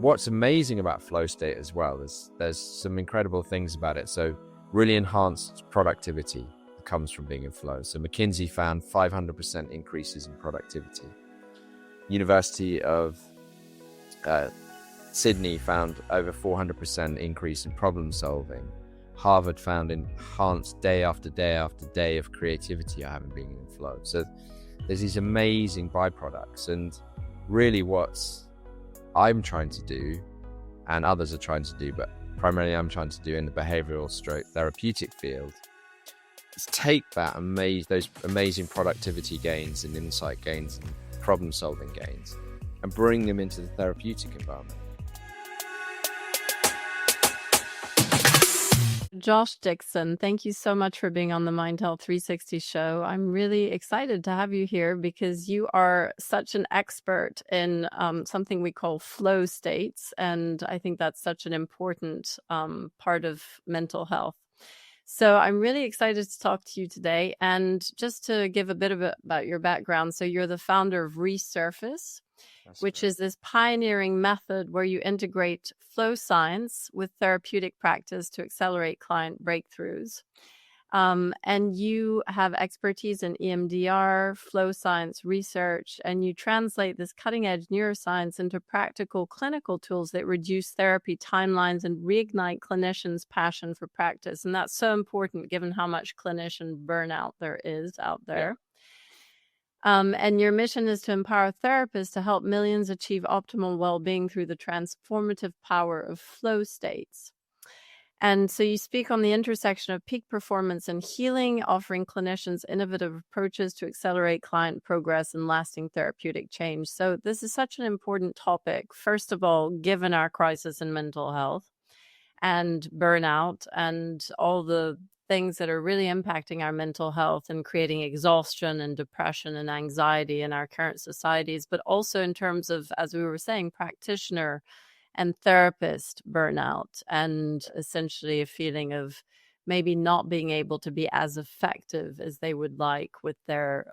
what's amazing about flow state as well is there's some incredible things about it. So really enhanced productivity comes from being in flow. So McKinsey found 500% increases in productivity. University of Sydney found over 400% increase in problem solving. Harvard found enhanced day after day after day of creativity having been in flow. So there's these amazing byproducts, and really what's I'm trying to do, and others are trying to do, but primarily I'm trying to do in the behavioral stroke therapeutic field, is take those amazing productivity gains and insight gains and problem solving gains and bring them into the therapeutic environment. Josh Dickson, thank you so much for being on the MindHealth360 Show. I'm really excited to have you here because you are such an expert in something we call flow states. And I think that's such an important part of mental health. So I'm really excited to talk to you today. And just to give a bit about your background. So you're the founder of Resurface, which is this pioneering method where you integrate flow science with therapeutic practice to accelerate client breakthroughs. And you have expertise in EMDR, flow science research, and you translate this cutting-edge neuroscience into practical clinical tools that reduce therapy timelines and reignite clinicians' passion for practice. And that's so important given how much clinician burnout there is out there. Yeah. And your mission is to empower therapists to help millions achieve optimal well-being through the transformative power of flow states. And so you speak on the intersection of peak performance and healing, offering clinicians innovative approaches to accelerate client progress and lasting therapeutic change. So this is such an important topic, first of all, given our crisis in mental health and burnout and all the things that are really impacting our mental health and creating exhaustion and depression and anxiety in our current societies, but also in terms of, as we were saying, practitioner and therapist burnout, and essentially a feeling of maybe not being able to be as effective as they would like with their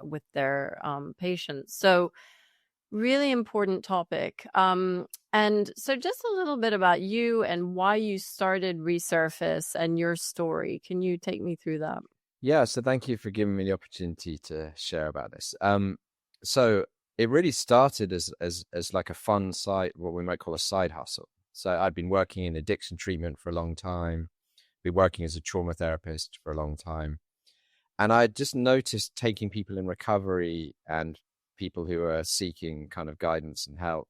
patients. So really important topic. And so just a little bit about you and why you started Resurface and your story. Can you take me through that? Yeah, so thank you for giving me the opportunity to share about this. So it really started as like a fun side, what we might call a side hustle. So I'd been working in addiction treatment for a long time, been working as a trauma therapist for a long time. And I just noticed taking people in recovery and people who are seeking kind of guidance and help,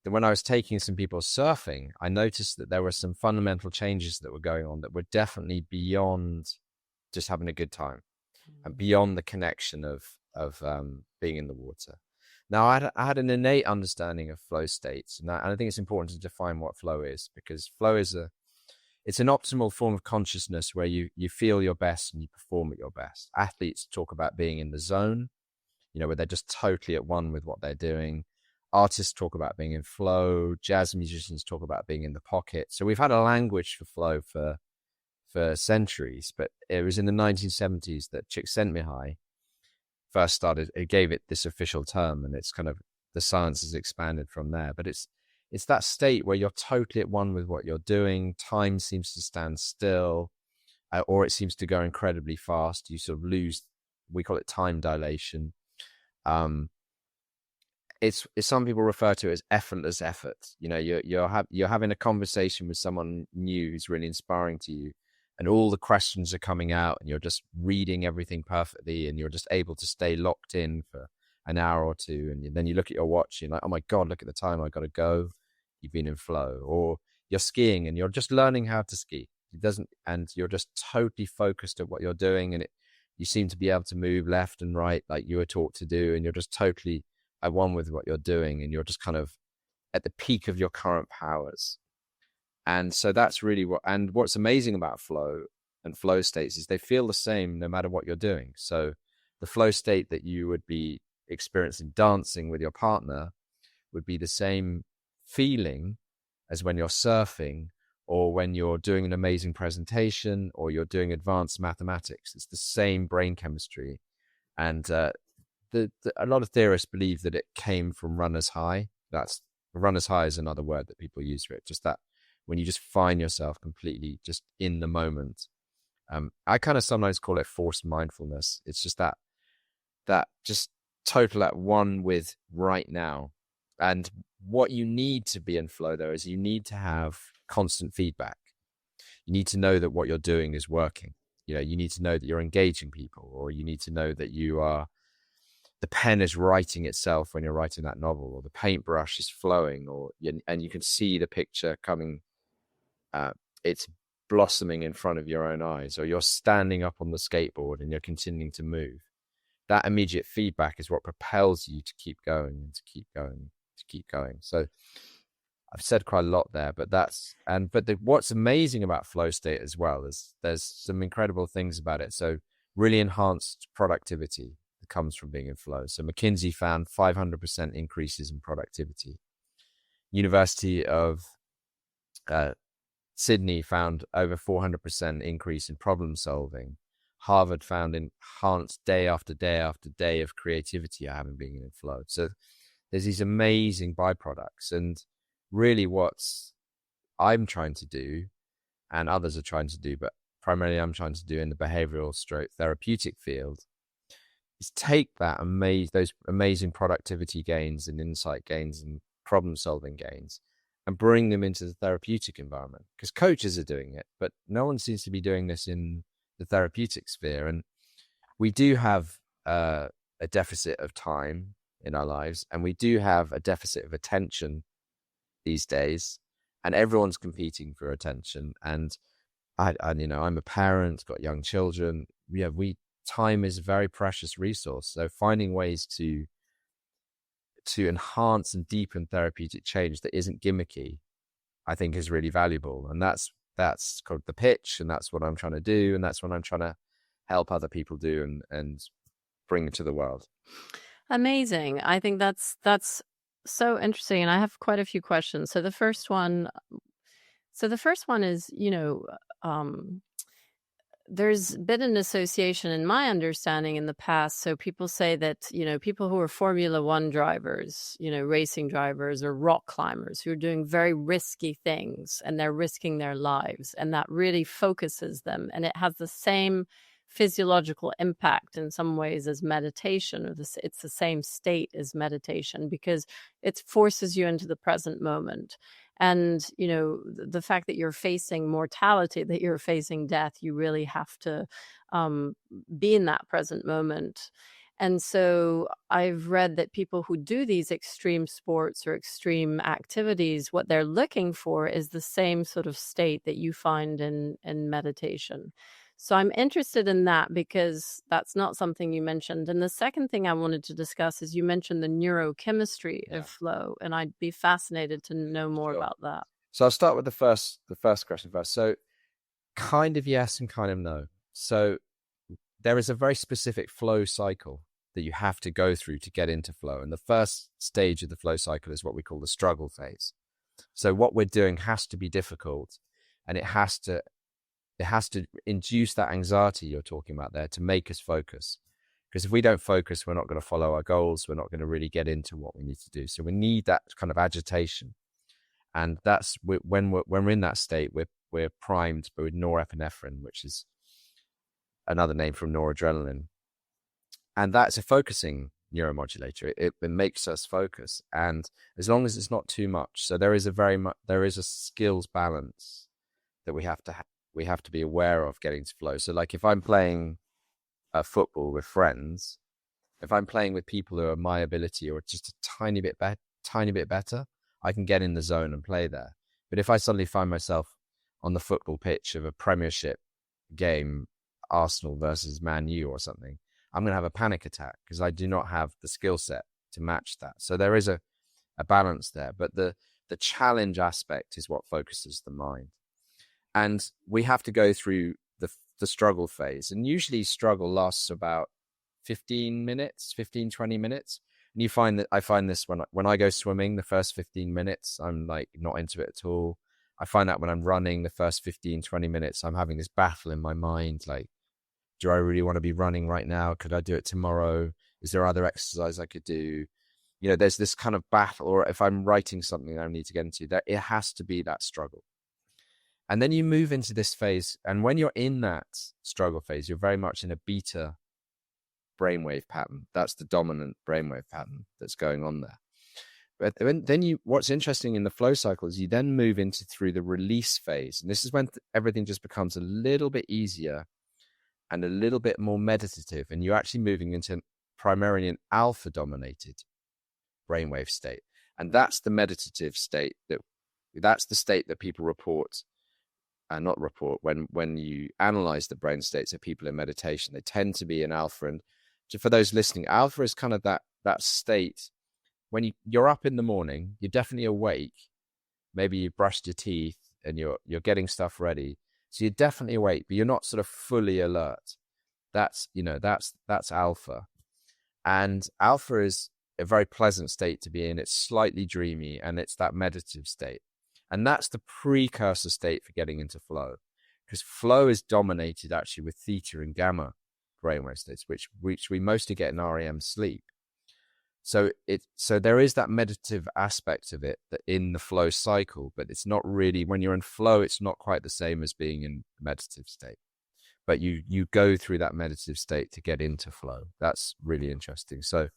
that when I was taking some people surfing, I noticed that there were some fundamental changes that were going on that were definitely beyond just having a good time and beyond the connection of being in the water. Now, I had an innate understanding of flow states, and I think it's important to define what flow is, because flow is it's an optimal form of consciousness where you feel your best and you perform at your best. Athletes talk about being in the zone, where they're just totally at one with what they're doing. Artists talk about being in flow. Jazz musicians talk about being in the pocket. So we've had a language for flow for centuries, but it was in the 1970s that Csikszentmihalyi first started. It gave it this official term, and it's kind of the science has expanded from there. But it's that state where you're totally at one with what you're doing. Time seems to stand still, or it seems to go incredibly fast. You sort of lose. We call it time dilation. It's some people refer to it as effortless effort. You're having a conversation with someone new who's really inspiring to you, and all the questions are coming out, and you're just reading everything perfectly, and you're just able to stay locked in for an hour or two. And then you look at your watch, you're like, oh my God, look at the time, I've got to go. You've been in flow. Or you're skiing and you're just learning how to ski. And you're just totally focused at what you're doing, and you seem to be able to move left and right like you were taught to do, and you're just totally at one with what you're doing, and you're just kind of at the peak of your current powers. And so that's really what's amazing about flow and flow states is they feel the same no matter what you're doing. So the flow state that you would be experiencing dancing with your partner would be the same feeling as when you're surfing, or when you're doing an amazing presentation, or you're doing advanced mathematics. It's the same brain chemistry. And a lot of theorists believe that it came from runner's high. That's runner's high is another word that people use for it. Just that when you just find yourself completely just in the moment. I kind of sometimes call it forced mindfulness. It's just that just total at one with right now. And what you need to be in flow, though, is you need to have constant feedback. You need to know that what you're doing is working. You need to know that you're engaging people, or you need to know that the pen is writing itself when you're writing that novel, or the paintbrush is flowing, and you can see the picture coming. It's blossoming in front of your own eyes, or you're standing up on the skateboard and you're continuing to move. That immediate feedback is what propels you to keep going and to keep going, to keep going. So I've said quite a lot there, but what's amazing about flow state as well is there's some incredible things about it. So really enhanced productivity that comes from being in flow. So McKinsey found 500% increases in productivity. University of Sydney found over 400% increase in problem solving. Harvard found enhanced day after day after day of creativity having been in flow. So there's these amazing byproducts. And really what I'm trying to do, and others are trying to do, but primarily I'm trying to do in the behavioral stroke therapeutic field, is take those amazing productivity gains and insight gains and problem solving gains and bring them into the therapeutic environment. Because coaches are doing it, but no one seems to be doing this in the therapeutic sphere. And we do have a deficit of time in our lives, and we do have a deficit of attention these days, and everyone's competing for attention. And I'm a parent, got young children. Time is a very precious resource. So finding ways to enhance and deepen therapeutic change that isn't gimmicky, I think is really valuable. And that's called the pitch, and that's what I'm trying to do, and that's what I'm trying to help other people do and bring to the world. Amazing. I think that's so interesting, and I have quite a few questions. So the first one is, there's been an association in my understanding in the past. So people say that, people who are Formula One drivers, racing drivers or rock climbers who are doing very risky things, and they're risking their lives, and that really focuses them. And it has the same physiological impact in some ways as meditation, it's the same state as meditation, because it forces you into the present moment. And, the fact that you're facing mortality, that you're facing death, you really have to be in that present moment. And so I've read that people who do these extreme sports or extreme activities, what they're looking for is the same sort of state that you find in meditation. So I'm interested in that, because that's not something you mentioned. And the second thing I wanted to discuss is you mentioned the neurochemistry of flow, and I'd be fascinated to know more about that. So I'll start with the first question first. So kind of yes and kind of no. So there is a very specific flow cycle that you have to go through to get into flow. And the first stage of the flow cycle is what we call the struggle phase. So what we're doing has to be difficult, and it has to induce that anxiety you're talking about there to make us focus. Because if we don't focus, we're not going to follow our goals. We're not going to really get into what we need to do. So we need that kind of agitation. And that's when we're in that state, we're primed with norepinephrine, which is another name from noradrenaline. And that's a focusing neuromodulator. It makes us focus. And as long as it's not too much. So there is a skills balance that we have to be aware of getting to flow. So like if I'm playing football with friends, if I'm playing with people who are my ability or just a tiny bit better, I can get in the zone and play there. But if I suddenly find myself on the football pitch of a Premiership game, Arsenal versus Man U or something, I'm going to have a panic attack because I do not have the skill set to match that. So there is a balance there. But the challenge aspect is what focuses the mind. And we have to go through the struggle phase. And usually struggle lasts about 20 minutes. And I find this when I go swimming, the first 15 minutes, I'm like not into it at all. I find that when I'm running the first 15-20 minutes, I'm having this battle in my mind. Like, do I really want to be running right now? Could I do it tomorrow? Is there other exercise I could do? there's this kind of battle, or if I'm writing something I need to get into, that it has to be that struggle. And then you move into this phase. And when you're in that struggle phase, you're very much in a beta brainwave pattern. That's the dominant brainwave pattern that's going on there. But then what's interesting in the flow cycle is you then move into through the release phase. And this is when everything just becomes a little bit easier and a little bit more meditative. And you're actually moving into primarily an alpha dominated brainwave state. And that's the meditative state that's the state that people report and not report when you analyze the brain states of people in meditation. They tend to be in alpha. And for those listening, alpha is kind of that state when you're up in the morning, you're definitely awake. Maybe you brushed your teeth and you're getting stuff ready. So you're definitely awake, but you're not sort of fully alert. That's alpha. And alpha is a very pleasant state to be in. It's slightly dreamy, and it's that meditative state. And that's the precursor state for getting into flow, because flow is dominated actually with theta and gamma brainwave states, which we mostly get in REM sleep. So there is that meditative aspect of it that in the flow cycle, but it's not really, when you're in flow, it's not quite the same as being in a meditative state. But you go through that meditative state to get into flow. That's really interesting. So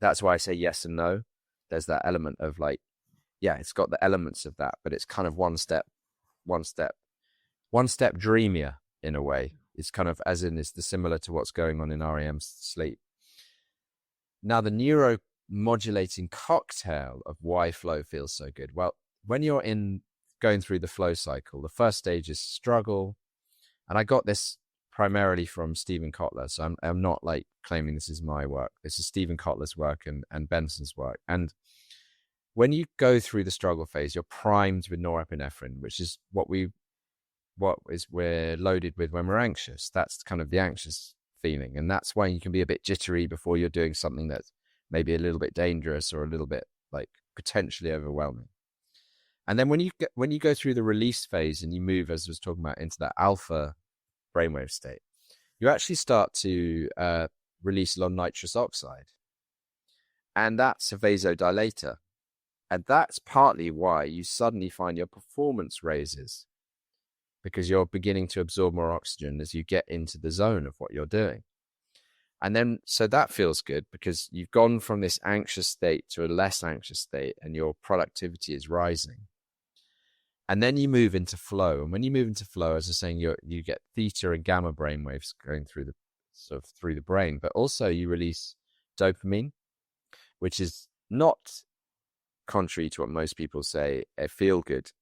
that's why I say yes and no. There's that element of like, yeah, it's got the elements of that, but it's kind of one step dreamier in a way. It's kind of as in it's similar to what's going on in REM sleep. Now, the neuromodulating cocktail of why flow feels so good. Well, when you're going through the flow cycle, the first stage is struggle. And I got this primarily from Stephen Kotler. So I'm not like claiming this is my work. This is Stephen Kotler's work and Benson's work. And when you go through the struggle phase, you're primed with norepinephrine, which is what we're loaded with when we're anxious. That's kind of the anxious feeling. And that's why you can be a bit jittery before you're doing something that's maybe a little bit dangerous or a little bit like potentially overwhelming. And then when you go through the release phase and you move, as I was talking about, into that alpha brainwave state, you actually start to release a lot of nitrous oxide. And that's a vasodilator. And that's partly why you suddenly find your performance raises, because you're beginning to absorb more oxygen as you get into the zone of what you're doing. And then, so that feels good because you've gone from this anxious state to a less anxious state and your productivity is rising. And then you move into flow. And when you move into flow, as I was saying, you get theta and gamma brainwaves going through the brain, but also you release dopamine, which is not, contrary to what most people say, a feel-good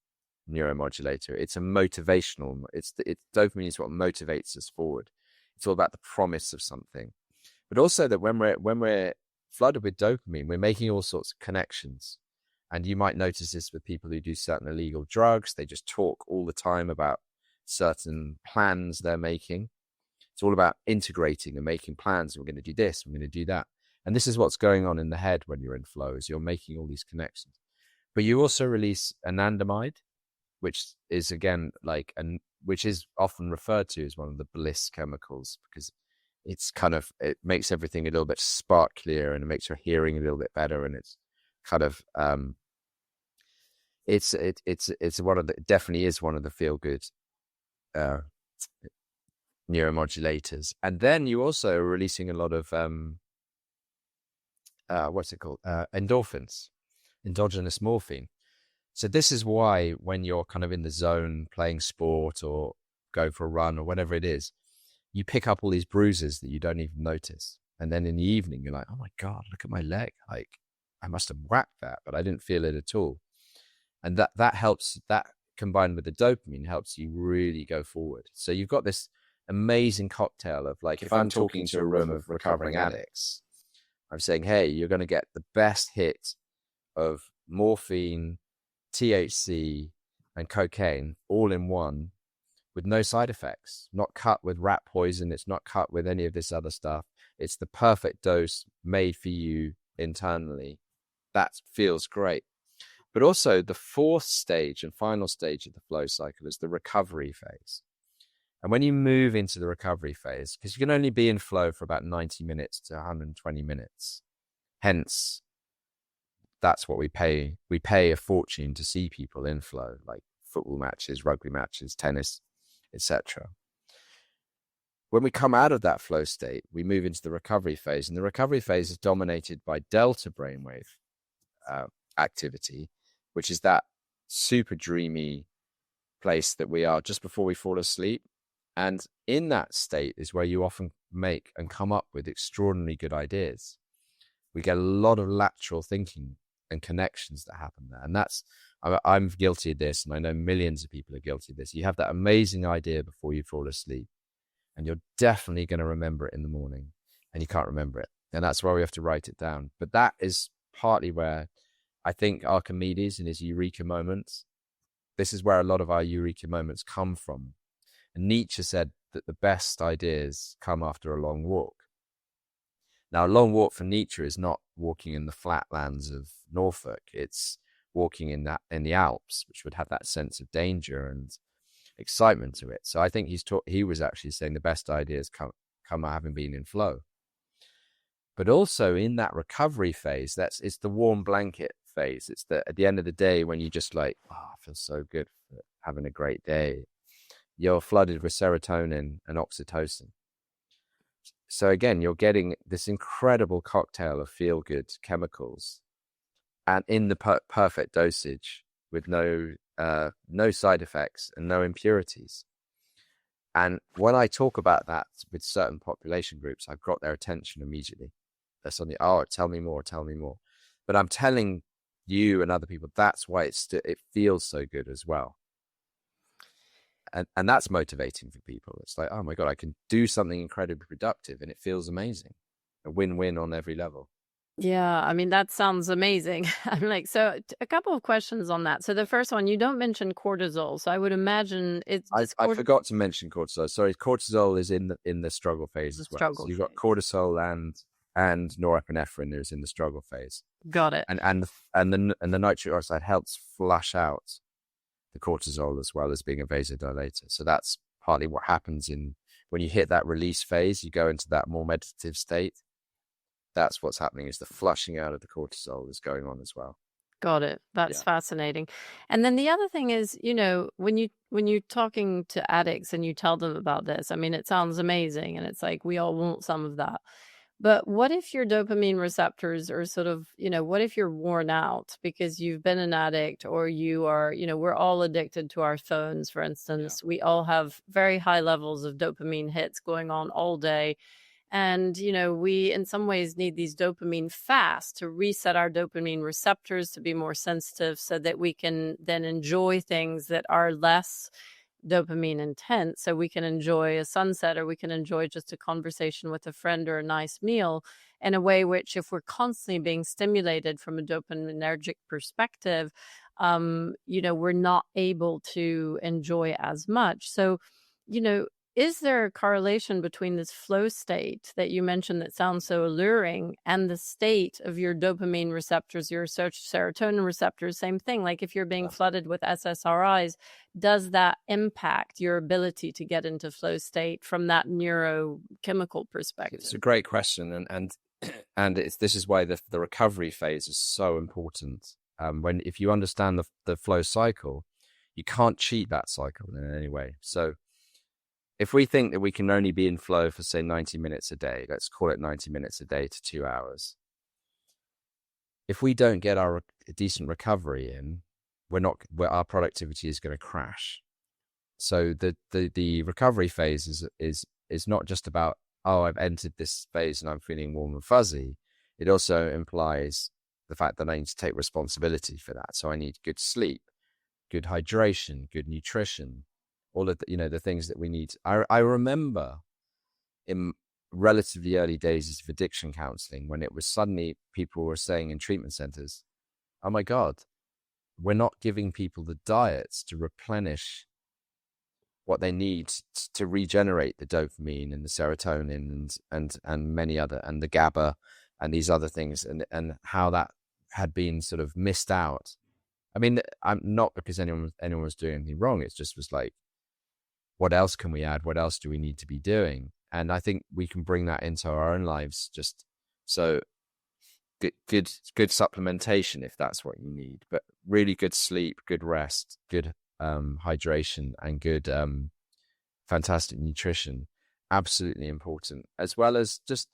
neuromodulator. It's a motivational. It's dopamine is what motivates us forward. It's all about the promise of something, but also that when we're flooded with dopamine, we're making all sorts of connections. And you might notice this with people who do certain illegal drugs. They just talk all the time about certain plans they're making. It's all about integrating and making plans. We're going to do this, we're going to do that. And this is what's going on in the head when you're in flow, is you're making all these connections. But you also release anandamide, which is again which is often referred to as one of the bliss chemicals, because it makes everything a little bit sparklier and it makes your hearing a little bit better. And it's kind of it's definitely is one of the feel good neuromodulators. And then you also are releasing a lot of endorphins, endogenous morphine. So this is why when you're kind of in the zone playing sport or go for a run or whatever it is, you pick up all these bruises that you don't even notice. And then in the evening, you're like, oh my God, look at my leg. Like I must have whacked that, but I didn't feel it at all. And that helps, that combined with the dopamine helps you really go forward. So you've got this amazing cocktail of, like, if I'm talking to a room of recovering addicts, I'm saying, hey, you're going to get the best hit of morphine, THC, and cocaine all in one with no side effects, not cut with rat poison. It's not cut with any of this other stuff. It's the perfect dose made for you internally. That feels great. But also the fourth stage and final stage of the flow cycle is the recovery phase. And when you move into the recovery phase, because you can only be in flow for about 90 minutes to 120 minutes, hence that's what we pay. We pay a fortune to see people in flow, like football matches, rugby matches, tennis, etc. When we come out of that flow state, we move into the recovery phase, and the recovery phase is dominated by delta brainwave activity, which is that super dreamy place that we are just before we fall asleep. And in that state is where you often make and come up with extraordinarily good ideas. We get a lot of lateral thinking and connections that happen there. And I'm guilty of this, and I know millions of people are guilty of this. You have that amazing idea before you fall asleep, and you're definitely going to remember it in the morning, and you can't remember it. And that's why we have to write it down. But that is partly where I think Archimedes in his eureka moments, this is where a lot of our eureka moments come from. And Nietzsche said that the best ideas come after a long walk. Now, a long walk for Nietzsche is not walking in the flatlands of Norfolk. It's walking in the Alps, which would have that sense of danger and excitement to it. So I think he was actually saying the best ideas come having been in flow. But also in that recovery phase, it's the warm blanket phase. It's at the end of the day when you just like, I feel so good for having a great day. You're flooded with serotonin and oxytocin. So again, you're getting this incredible cocktail of feel-good chemicals, and in the perfect dosage with no side effects and no impurities. And when I talk about that with certain population groups, I've got their attention immediately. They're suddenly, tell me more. But I'm telling you and other people, that's why it feels so good as well. And that's motivating for people. It's like, oh my God, I can do something incredibly productive and it feels amazing. A win-win on every level. Yeah, I mean, that sounds amazing. I'm like, so a couple of questions on that. So the first one, you don't mention cortisol. So I would imagine I forgot to mention cortisol. Sorry, cortisol is in the struggle phase as well. So you've got cortisol and norepinephrine is in the struggle phase. Got it. And the nitric oxide helps flush out the cortisol as well as being a vasodilator. So that's partly what happens when you hit that release phase, you go into that more meditative state. That's what's happening, is the flushing out of the cortisol is going on as well. Got it. That's fascinating. And then the other thing is, when you're talking to addicts and you tell them about this, I mean, it sounds amazing. And it's like, we all want some of that. But what if your dopamine receptors are sort of, what if you're worn out because you've been an addict, or you are, we're all addicted to our phones, for instance. Yeah. We all have very high levels of dopamine hits going on all day. And, we in some ways need these dopamine fasts to reset our dopamine receptors to be more sensitive so that we can then enjoy things that are less dopamine intense. So we can enjoy a sunset, or we can enjoy just a conversation with a friend or a nice meal in a way which, if we're constantly being stimulated from a dopaminergic perspective, we're not able to enjoy as much. So, is there a correlation between this flow state that you mentioned that sounds so alluring and the state of your dopamine receptors, your serotonin receptors? Same thing. Like if you're being flooded with SSRIs, does that impact your ability to get into flow state from that neurochemical perspective? It's a great question. And this is why the recovery phase is so important. If you understand the flow cycle, you can't cheat that cycle in any way. So if we think that we can only be in flow for, say, 90 minutes a day, let's call it 90 minutes a day to 2 hours. If we don't get our decent recovery in, our productivity is going to crash. So the recovery phase is not just about, I've entered this phase and I'm feeling warm and fuzzy. It also implies the fact that I need to take responsibility for that. So I need good sleep, good hydration, good nutrition, all of the things that we need. I remember in relatively early days of addiction counseling, when it was suddenly people were saying in treatment centers, oh my God, we're not giving people the diets to replenish what they need to regenerate the dopamine and the serotonin and many other, and the GABA and these other things, and how that had been sort of missed out. I mean, I'm not because anyone was doing anything wrong. It just was like, what else can we add? What else do we need to be doing? And I think we can bring that into our own lives. Just so good supplementation if that's what you need, but really good sleep, good rest, good hydration, and good fantastic nutrition, absolutely important, as well as just,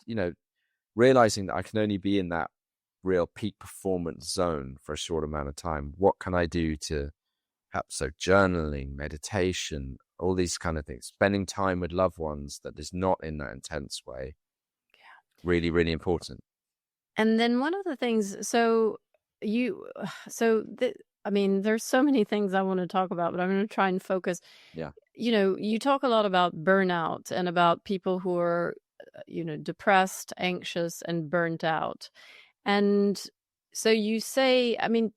realizing that I can only be in that real peak performance zone for a short amount of time. What can I do to help? So journaling, meditation, all these kind of things, spending time with loved ones that is not in that intense way. Really, really important. And then one of the things, I mean, there's so many things I want to talk about, but I'm going to try and focus. Yeah. You talk a lot about burnout and about people who are, depressed, anxious, and burnt out. And so you say, I mean,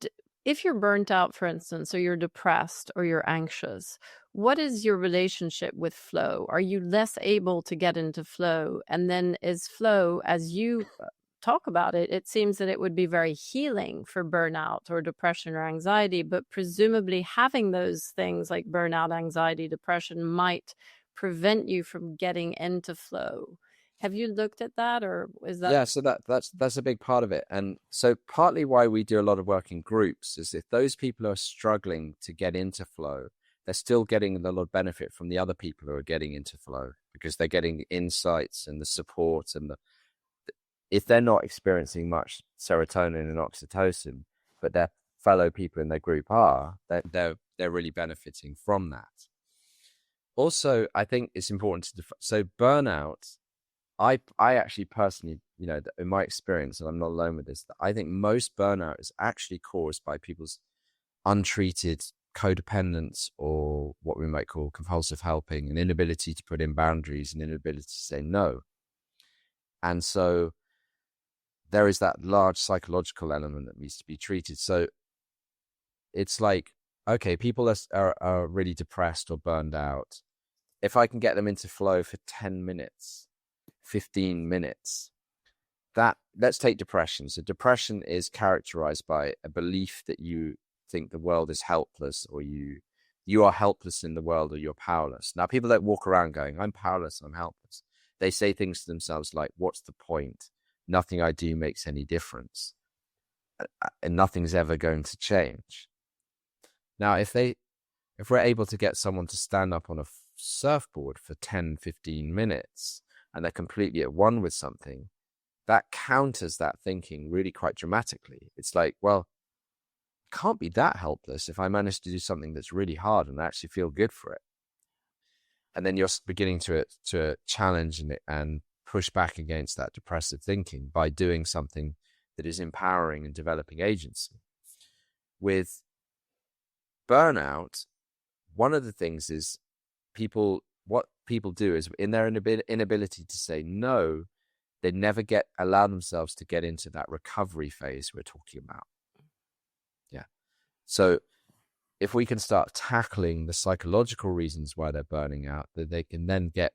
if you're burnt out, for instance, or you're depressed or you're anxious, what is your relationship with flow? Are you less able to get into flow? And then is flow, as you talk about it, it seems that it would be very healing for burnout or depression or anxiety, but presumably having those things like burnout, anxiety, depression might prevent you from getting into flow. Have you looked at that, or is that? Yeah, so that's a big part of it. And so partly why we do a lot of work in groups is if those people are struggling to get into flow, they're still getting a lot of benefit from the other people who are getting into flow, because they're getting the insights and the support and if they're not experiencing much serotonin and oxytocin, but their fellow people in their group are, they're really benefiting from that. Also, I think it's important to so burnout, I actually personally, in my experience, and I'm not alone with this, that I think most burnout is actually caused by people's untreated codependence, or what we might call compulsive helping, an inability to put in boundaries, an inability to say no. And so there is that large psychological element that needs to be treated. So it's like, okay, people are really depressed or burned out. If I can get them into flow for 10 minutes, 15 minutes, let's take depression. So depression is characterized by a belief that you think the world is helpless, or you are helpless in the world, or you're powerless. Now, people don't walk around going, I'm powerless, I'm helpless. They say things to themselves like, what's the point? Nothing I do makes any difference, and nothing's ever going to change. Now, if we're able to get someone to stand up on a surfboard for 10, 15 minutes, and they're completely at one with something, that counters that thinking really quite dramatically. It's like, well, it can't be that helpless if I manage to do something that's really hard and actually feel good for it. And then you're beginning to challenge and push back against that depressive thinking by doing something that is empowering and developing agency. With burnout, one of the things is what people do is, in their inability to say no, they never allow themselves to get into that recovery phase we're talking about. Yeah. So if we can start tackling the psychological reasons why they're burning out, that they can then get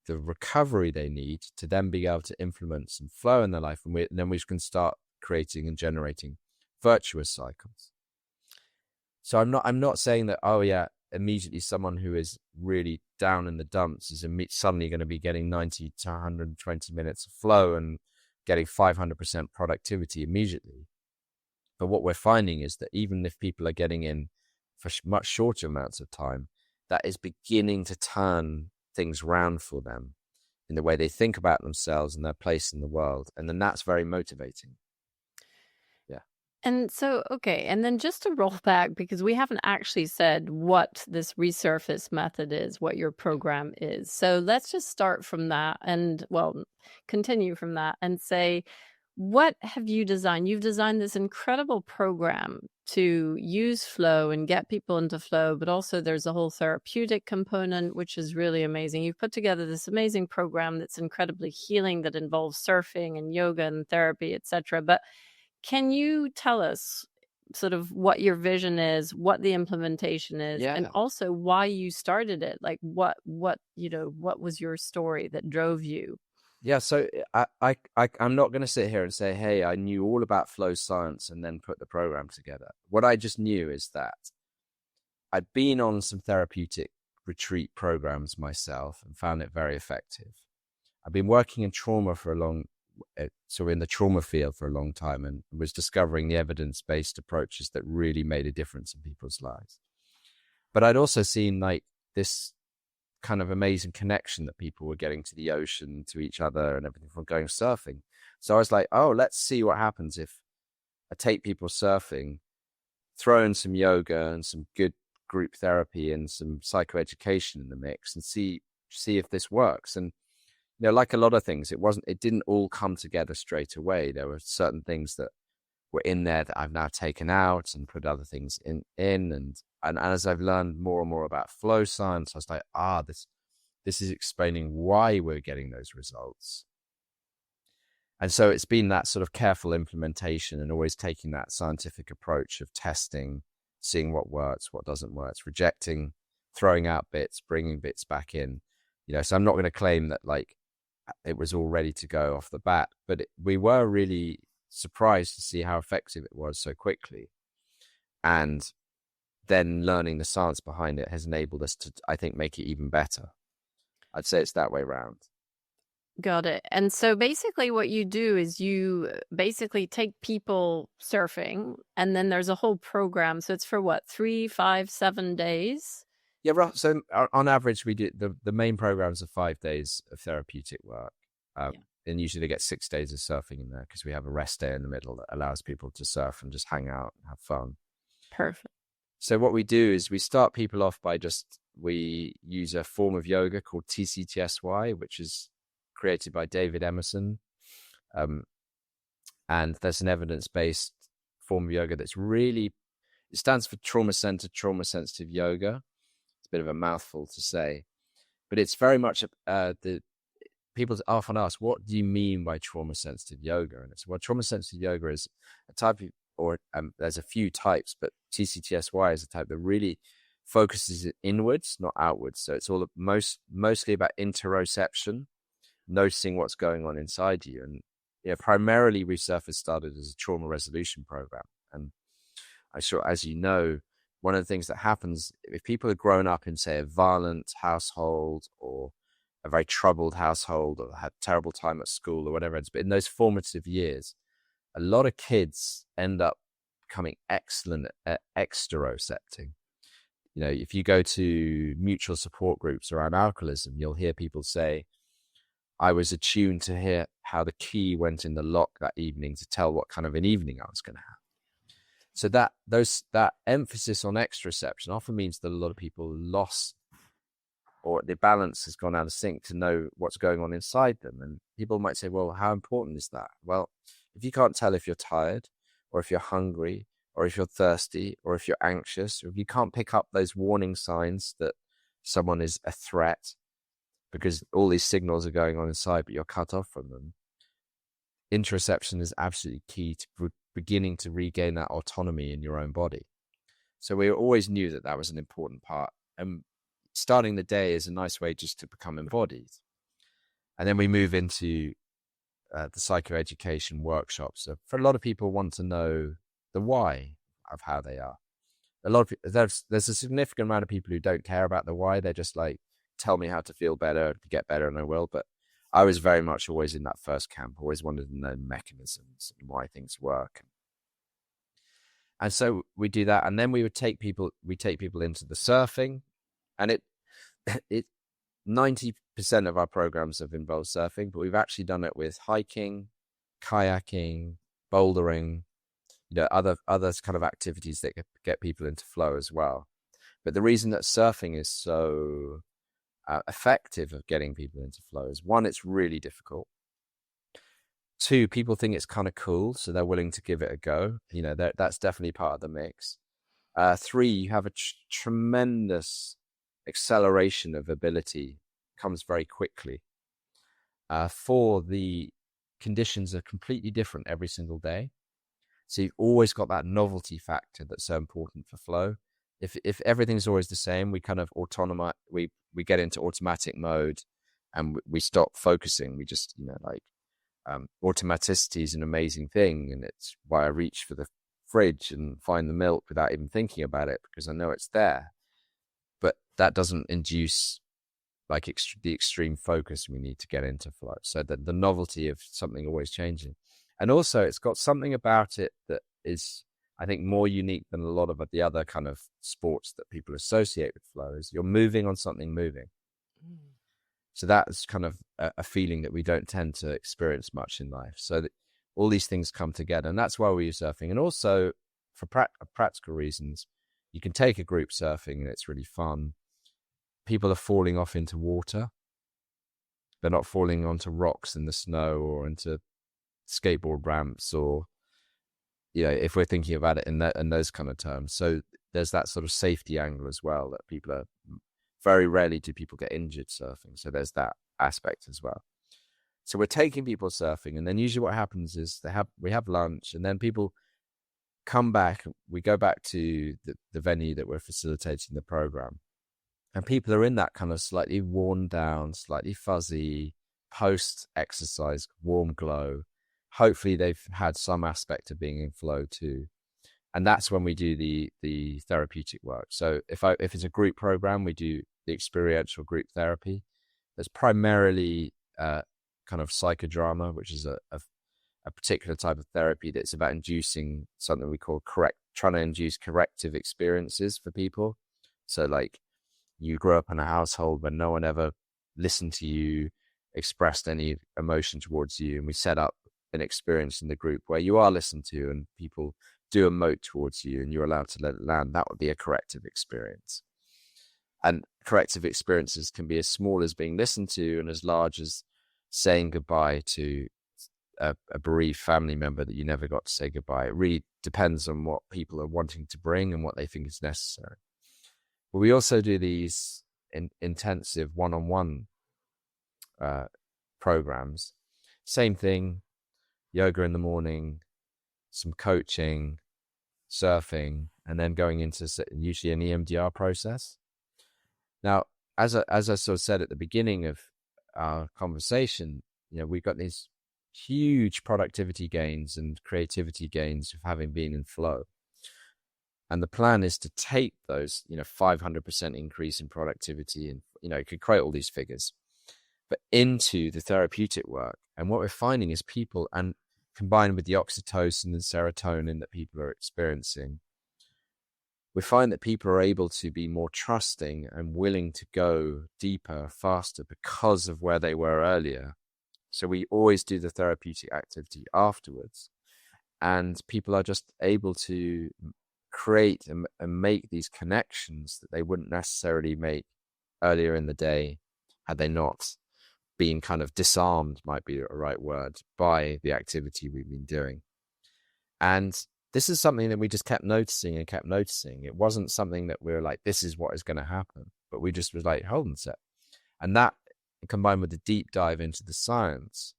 the recovery they need to then be able to implement some flow in their life, and then we can start creating and generating virtuous cycles. So I'm not saying that, oh yeah, immediately someone who is really down in the dumps is suddenly going to be getting 90 to 120 minutes of flow and getting 500% productivity immediately. But what we're finding is that even if people are getting in for much shorter amounts of time, that is beginning to turn things round for them in the way they think about themselves and their place in the world. And then that's very motivating. Yeah. And so, okay, and then just to roll back, because we haven't actually said what this Resurface method is, what your program is. So let's just start from that and, well, continue from that and say, what have you designed? You've designed this incredible program to use flow and get people into flow, but also there's a whole therapeutic component, which is really amazing. You've put together this amazing program that's incredibly healing, that involves surfing and yoga and therapy, etc. But can you tell us sort of what your vision is, what the implementation is, and also why you started it? Like what was your story that drove you? Yeah, so I'm not going to sit here and say, hey, I knew all about flow science and then put the program together. What I just knew is that I'd been on some therapeutic retreat programs myself and found it very effective. I've been working in trauma for a long, sort of in the trauma field for a long time, and was discovering the evidence-based approaches that really made a difference in people's lives. But I'd also seen like this kind of amazing connection that people were getting to the ocean, to each other, and everything from going surfing. So I was like, oh, let's see what happens if I take people surfing, throw in some yoga and some good group therapy and some psychoeducation in the mix, and see if this works. And like a lot of things, it didn't all come together straight away. There were certain things that were in there that I've now taken out and put other things in. And as I've learned more and more about flow science, I was like, this is explaining why we're getting those results. And so it's been that sort of careful implementation and always taking that scientific approach of testing, seeing what works, what doesn't work, rejecting, throwing out bits, bringing bits back in. So I'm not going to claim that like it was all ready to go off the bat, but we were really surprised to see how effective it was so quickly. And then learning the science behind it has enabled us to, I think, make it even better. I'd say it's that way around. Got it. And so basically what you do is you basically take people surfing, and then there's a whole program. So it's for what, 3, 5, 7 days? Yeah, so on average, we do the main programs are 5 days of therapeutic work. And usually they get 6 days of surfing in there because we have a rest day in the middle that allows people to surf and just hang out and have fun. Perfect. So what we do is we start people off by we use a form of yoga called TCTSY, which is created by David Emerson. And there's an evidence-based form of yoga that's it stands for trauma-centered, trauma-sensitive yoga. It's a bit of a mouthful to say, but it's very much people often ask, what do you mean by trauma-sensitive yoga? And trauma-sensitive yoga is a type of, there's a few types, but TCTSY is a type that really focuses inwards, not outwards. So it's all mostly about interoception, noticing what's going on inside you. And primarily Resurface started as a trauma resolution program. And I'm sure, as you know, one of the things that happens if people have grown up in, say, a violent household or a very troubled household or had a terrible time at school or whatever it's been, in those formative years, a lot of kids end up becoming excellent at exterocepting. If you go to mutual support groups around alcoholism, you'll hear people say, I was attuned to hear how the key went in the lock that evening to tell what kind of an evening I was going to have. So that emphasis on exteroception often means that a lot of people lost, or the balance has gone out of sync to know what's going on inside them. And people might say, well, how important is that? Well, if you can't tell if you're tired or if you're hungry or if you're thirsty or if you're anxious, or if you can't pick up those warning signs that someone is a threat, because all these signals are going on inside, but you're cut off from them. Interoception is absolutely key to beginning to regain that autonomy in your own body. So we always knew that was an important part. And starting the day is a nice way just to become embodied. And then we move into the psychoeducation workshops. So for a lot of people want to know the why of how they are. There's a significant amount of people who don't care about the why. They're just like, tell me how to feel better, to get better, and I will. But I was very much always in that first camp, always wanted to know mechanisms and why things work. And so we do that, and then we take people into the surfing, and it 90% of our programs have involved surfing, but we've actually done it with hiking, kayaking, bouldering, other kind of activities that get people into flow as well. But the reason that surfing is so effective of getting people into flow is, one, it's really difficult. 2, people think it's kind of cool, so they're willing to give it a go. That's definitely part of the mix. 3, you have a tremendous acceleration of ability, comes very quickly. 4, the conditions are completely different every single day, so you've always got that novelty factor that's so important for flow. If everything's always the same, we kind of we get into automatic mode and we stop focusing. We just, automaticity is an amazing thing. And it's why I reach for the fridge and find the milk without even thinking about it, because I know it's there. But that doesn't induce like the extreme focus we need to get into flow. So that the novelty of something always changing. And also it's got something about it that is, I think, more unique than a lot of the other kind of sports that people associate with flow, is you're moving on something moving. So that's kind of a feeling that we don't tend to experience much in life. So that all these things come together, and that's why we use surfing. And also for practical reasons, you can take a group surfing and it's really fun. People are falling off into water. They're not falling onto rocks in the snow or into skateboard ramps, or, you know, if we're thinking about it in those kind of terms. So there's that sort of safety angle as well, that people are, very rarely do people get injured surfing. So there's that aspect as well. So we're taking people surfing, and then usually what happens is we have lunch, and then people come back. We go back to the venue that we're facilitating the program, and people are in that kind of slightly worn down, slightly fuzzy, post-exercise warm glow. Hopefully they've had some aspect of being in flow too. And that's when we do the therapeutic work. So if it's a group program, we do the experiential group therapy. There's primarily kind of psychodrama, which is a particular type of therapy that's about inducing something we call trying to induce corrective experiences for people. So like, you grew up in a household where no one ever listened to you, expressed any emotion towards you, and we set up an experience in the group where you are listened to and people do emote towards you and you're allowed to let it land. That would be a corrective experience. And corrective experiences can be as small as being listened to and as large as saying goodbye to a bereaved family member that you never got to say goodbye. It really depends on what people are wanting to bring and what they think is necessary. But we also do these intensive one-on-one programs. Same thing, yoga in the morning, some coaching, surfing, and then going into usually an EMDR process. Now, as I sort of said at the beginning of our conversation, you know, we've got these huge productivity gains and creativity gains of having been in flow. And the plan is to take those, you know, 500% increase in productivity, and, you know, you could create all these figures, but into the therapeutic work. And what we're finding is people, and combined with the oxytocin and serotonin that people are experiencing, we find that people are able to be more trusting and willing to go deeper, faster, because of where they were earlier. So we always do the therapeutic activity afterwards, and people are just able to create and make these connections that they wouldn't necessarily make earlier in the day had they not been kind of disarmed, might be a right word, by the activity we've been doing. And this is something that we just kept noticing and kept noticing. It wasn't something that we were like, this is what is going to happen, but we just was like, hold on a sec. And that, combined with the deep dive into the science,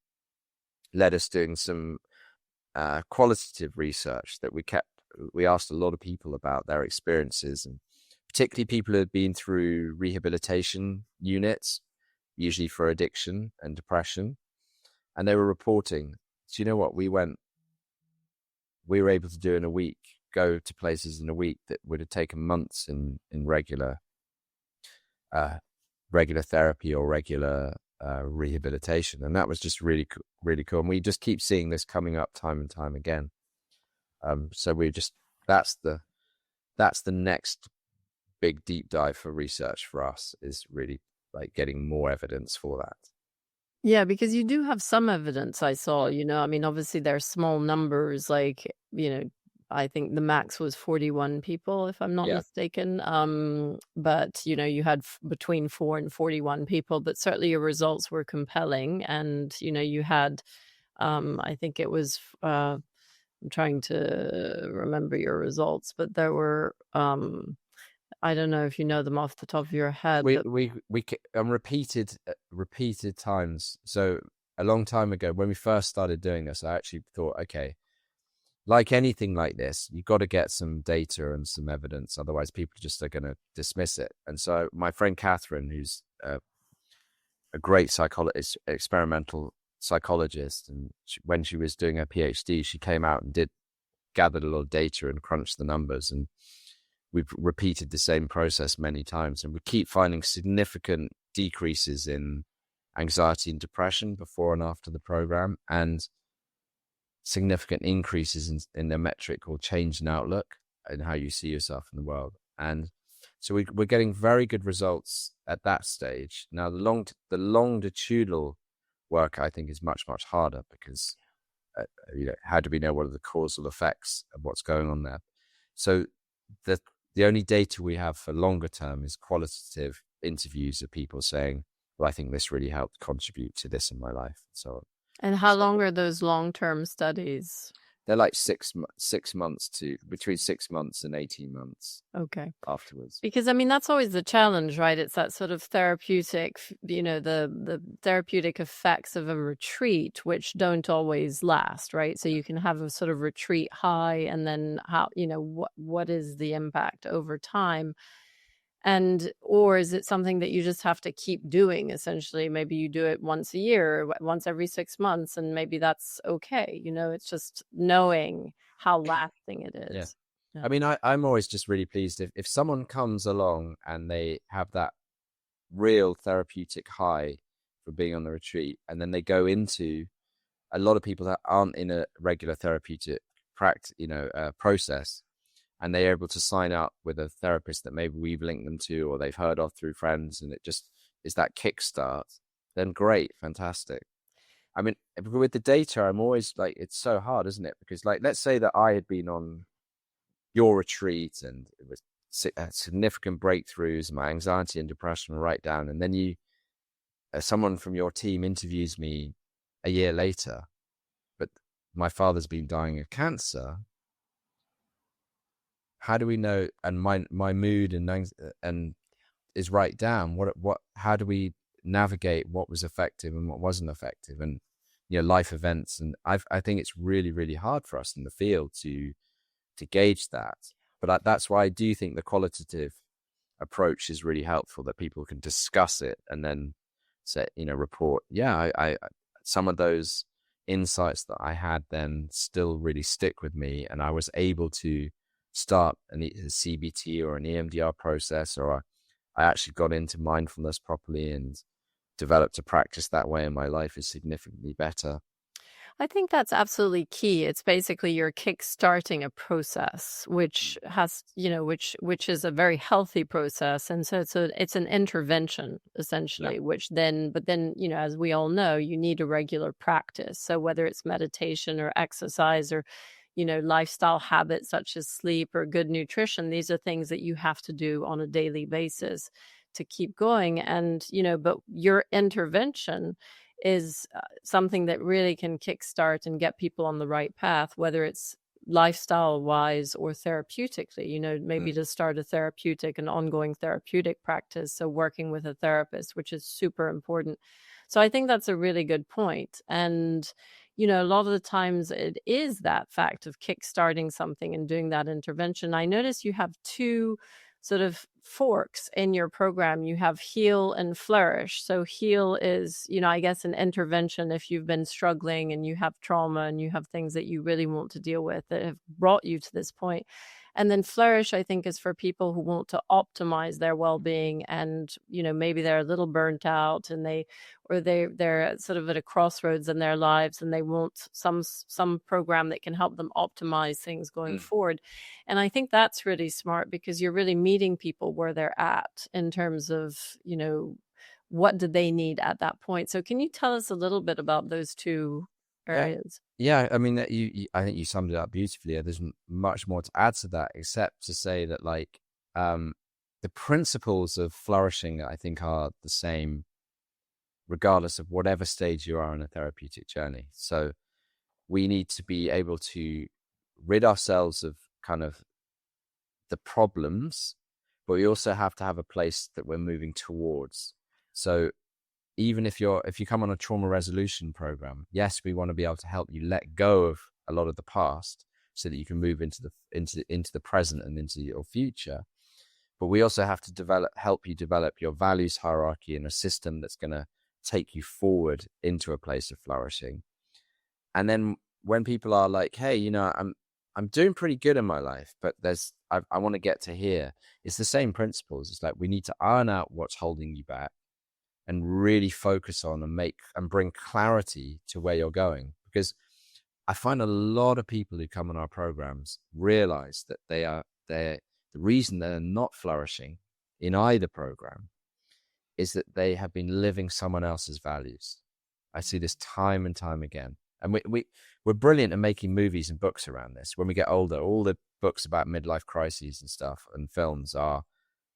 led us doing some qualitative research that we asked a lot of people about their experiences, and particularly people who had been through rehabilitation units, usually for addiction and depression. And they were reporting, do you know what, we were able to do in a week, go to places in a week that would have taken months in regular therapy or regular rehabilitation. And that was just really cool. And we just keep seeing this coming up time and time again. So that's the next big deep dive for research for us, is really like getting more evidence for that. Yeah, because you do have some evidence, I saw, you know, I mean, obviously there are small numbers, like, you know, I think the max was 41 people, if I'm not mistaken. But, you know, you had between 4 and 41 people, but certainly your results were compelling. And, you know, you had, I think it was, I'm trying to remember your results, but there were, I don't know if you know them off the top of your head. We repeated times. So a long time ago, when we first started doing this, I actually thought, okay, like anything like this, you've got to get some data and some evidence, otherwise people just are going to dismiss it. And so my friend Catherine, who's a great experimental psychologist, and when she was doing her PhD, she came out and gathered a lot of data and crunched the numbers, and we've repeated the same process many times, and we keep finding significant decreases in anxiety and depression before and after the program, and significant increases in the metric called change in outlook and how you see yourself in the world. And so we're getting very good results at that stage. Now, the longitudinal work, I think, is much, much harder because how do we know what are the causal effects of what's going on there? So the only data we have for longer term is qualitative interviews of people saying, well, I think this really helped contribute to this in my life, and so on. And how long are those long-term studies? They're like 6 months to between 6 months and 18 months. Okay. Afterwards. Because I mean, that's always the challenge, right? It's that sort of therapeutic, the therapeutic effects of a retreat, which don't always last, right? So you can have a sort of retreat high, and then what is the impact over time? Or is it something that you just have to keep doing? Essentially, maybe you do it once a year, once every 6 months, and maybe that's okay. It's just knowing how lasting it is. Yeah. I mean, I'm always just really pleased if someone comes along and they have that real therapeutic high for being on the retreat, and then they go into a lot of people that aren't in a regular therapeutic process, and they're able to sign up with a therapist that maybe we've linked them to or they've heard of through friends, and it just is that kickstart, then great, fantastic. I mean, with the data, I'm always like, it's so hard, isn't it? Because like, let's say that I had been on your retreat and it was significant breakthroughs, my anxiety and depression were right down, and then someone from your team interviews me a year later, but my father's been dying of cancer. How do we know? And my mood and is right down. How do we navigate what was effective and what wasn't effective, and life events? And I think it's really, really hard for us in the field to gauge that. But that's why I do think the qualitative approach is really helpful, that people can discuss it and then say, report. Yeah, I some of those insights that I had then still really stick with me, and I was able to start a CBT or an EMDR process, or I actually got into mindfulness properly and developed a practice that way, and my life is significantly better. I think that's absolutely key. It's basically you're kickstarting a process, which has, which is a very healthy process. And so it's an intervention essentially, but then, as we all know, you need a regular practice. So whether it's meditation or exercise or, lifestyle habits such as sleep or good nutrition, these are things that you have to do on a daily basis to keep going. And, but your intervention is something that really can kickstart and get people on the right path, whether it's lifestyle wise or therapeutically, maybe to start a therapeutic and ongoing therapeutic practice. So working with a therapist, which is super important. So I think that's a really good point. And, a lot of the times it is that fact of kickstarting something and doing that intervention. I notice you have two sort of forks in your program. You have heal and flourish. So heal is, I guess an intervention if you've been struggling and you have trauma and you have things that you really want to deal with that have brought you to this point. And then flourish, I think, is for people who want to optimize their well-being, and maybe they're a little burnt out and they're sort of at a crossroads in their lives, and they want some program that can help them optimize things going forward. And I think that's really smart, because you're really meeting people where they're at in terms of what do they need at that point. So can you tell us a little bit about those two areas? Yeah, I mean, I think you summed it up beautifully. There's much more to add to that, except to say that the principles of flourishing, I think, are the same regardless of whatever stage you are in a therapeutic journey. So we need to be able to rid ourselves of kind of the problems, but we also have to have a place that we're moving towards. So even if you come on a trauma resolution program, yes, we want to be able to help you let go of a lot of the past so that you can move into the present and into your future. But we also have to help you develop your values hierarchy in a system that's going to take you forward into a place of flourishing. And then when people are like, hey, I'm doing pretty good in my life, but I want to get to here. It's the same principles. It's like we need to iron out what's holding you back. and really focus on and bring clarity to where you're going. Because I find a lot of people who come on our programs realize that the reason they're not flourishing in either program is that they have been living someone else's values. I see this time and time again. And we're brilliant at making movies and books around this. When we get older, all the books about midlife crises and stuff and films are,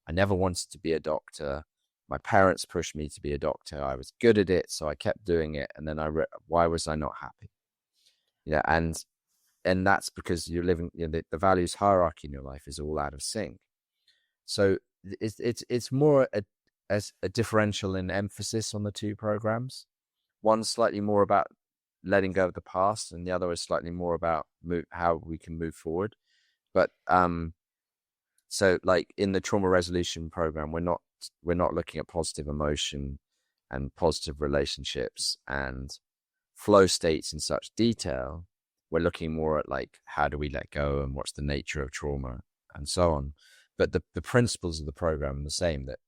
I never wanted to be a doctor. My parents pushed me to be a doctor. I was good at it, so I kept doing it. And then why was I not happy? And that's because you're living, the values hierarchy in your life is all out of sync. So it's more as a differential in emphasis on the two programs. One's slightly more about letting go of the past, and the other is slightly more about how we can move forward. But so like in the trauma resolution program, we're not looking at positive emotion and positive relationships and flow states in such detail. We're looking more at like, how do we let go and what's the nature of trauma and so on. But the principles of the program are the same, that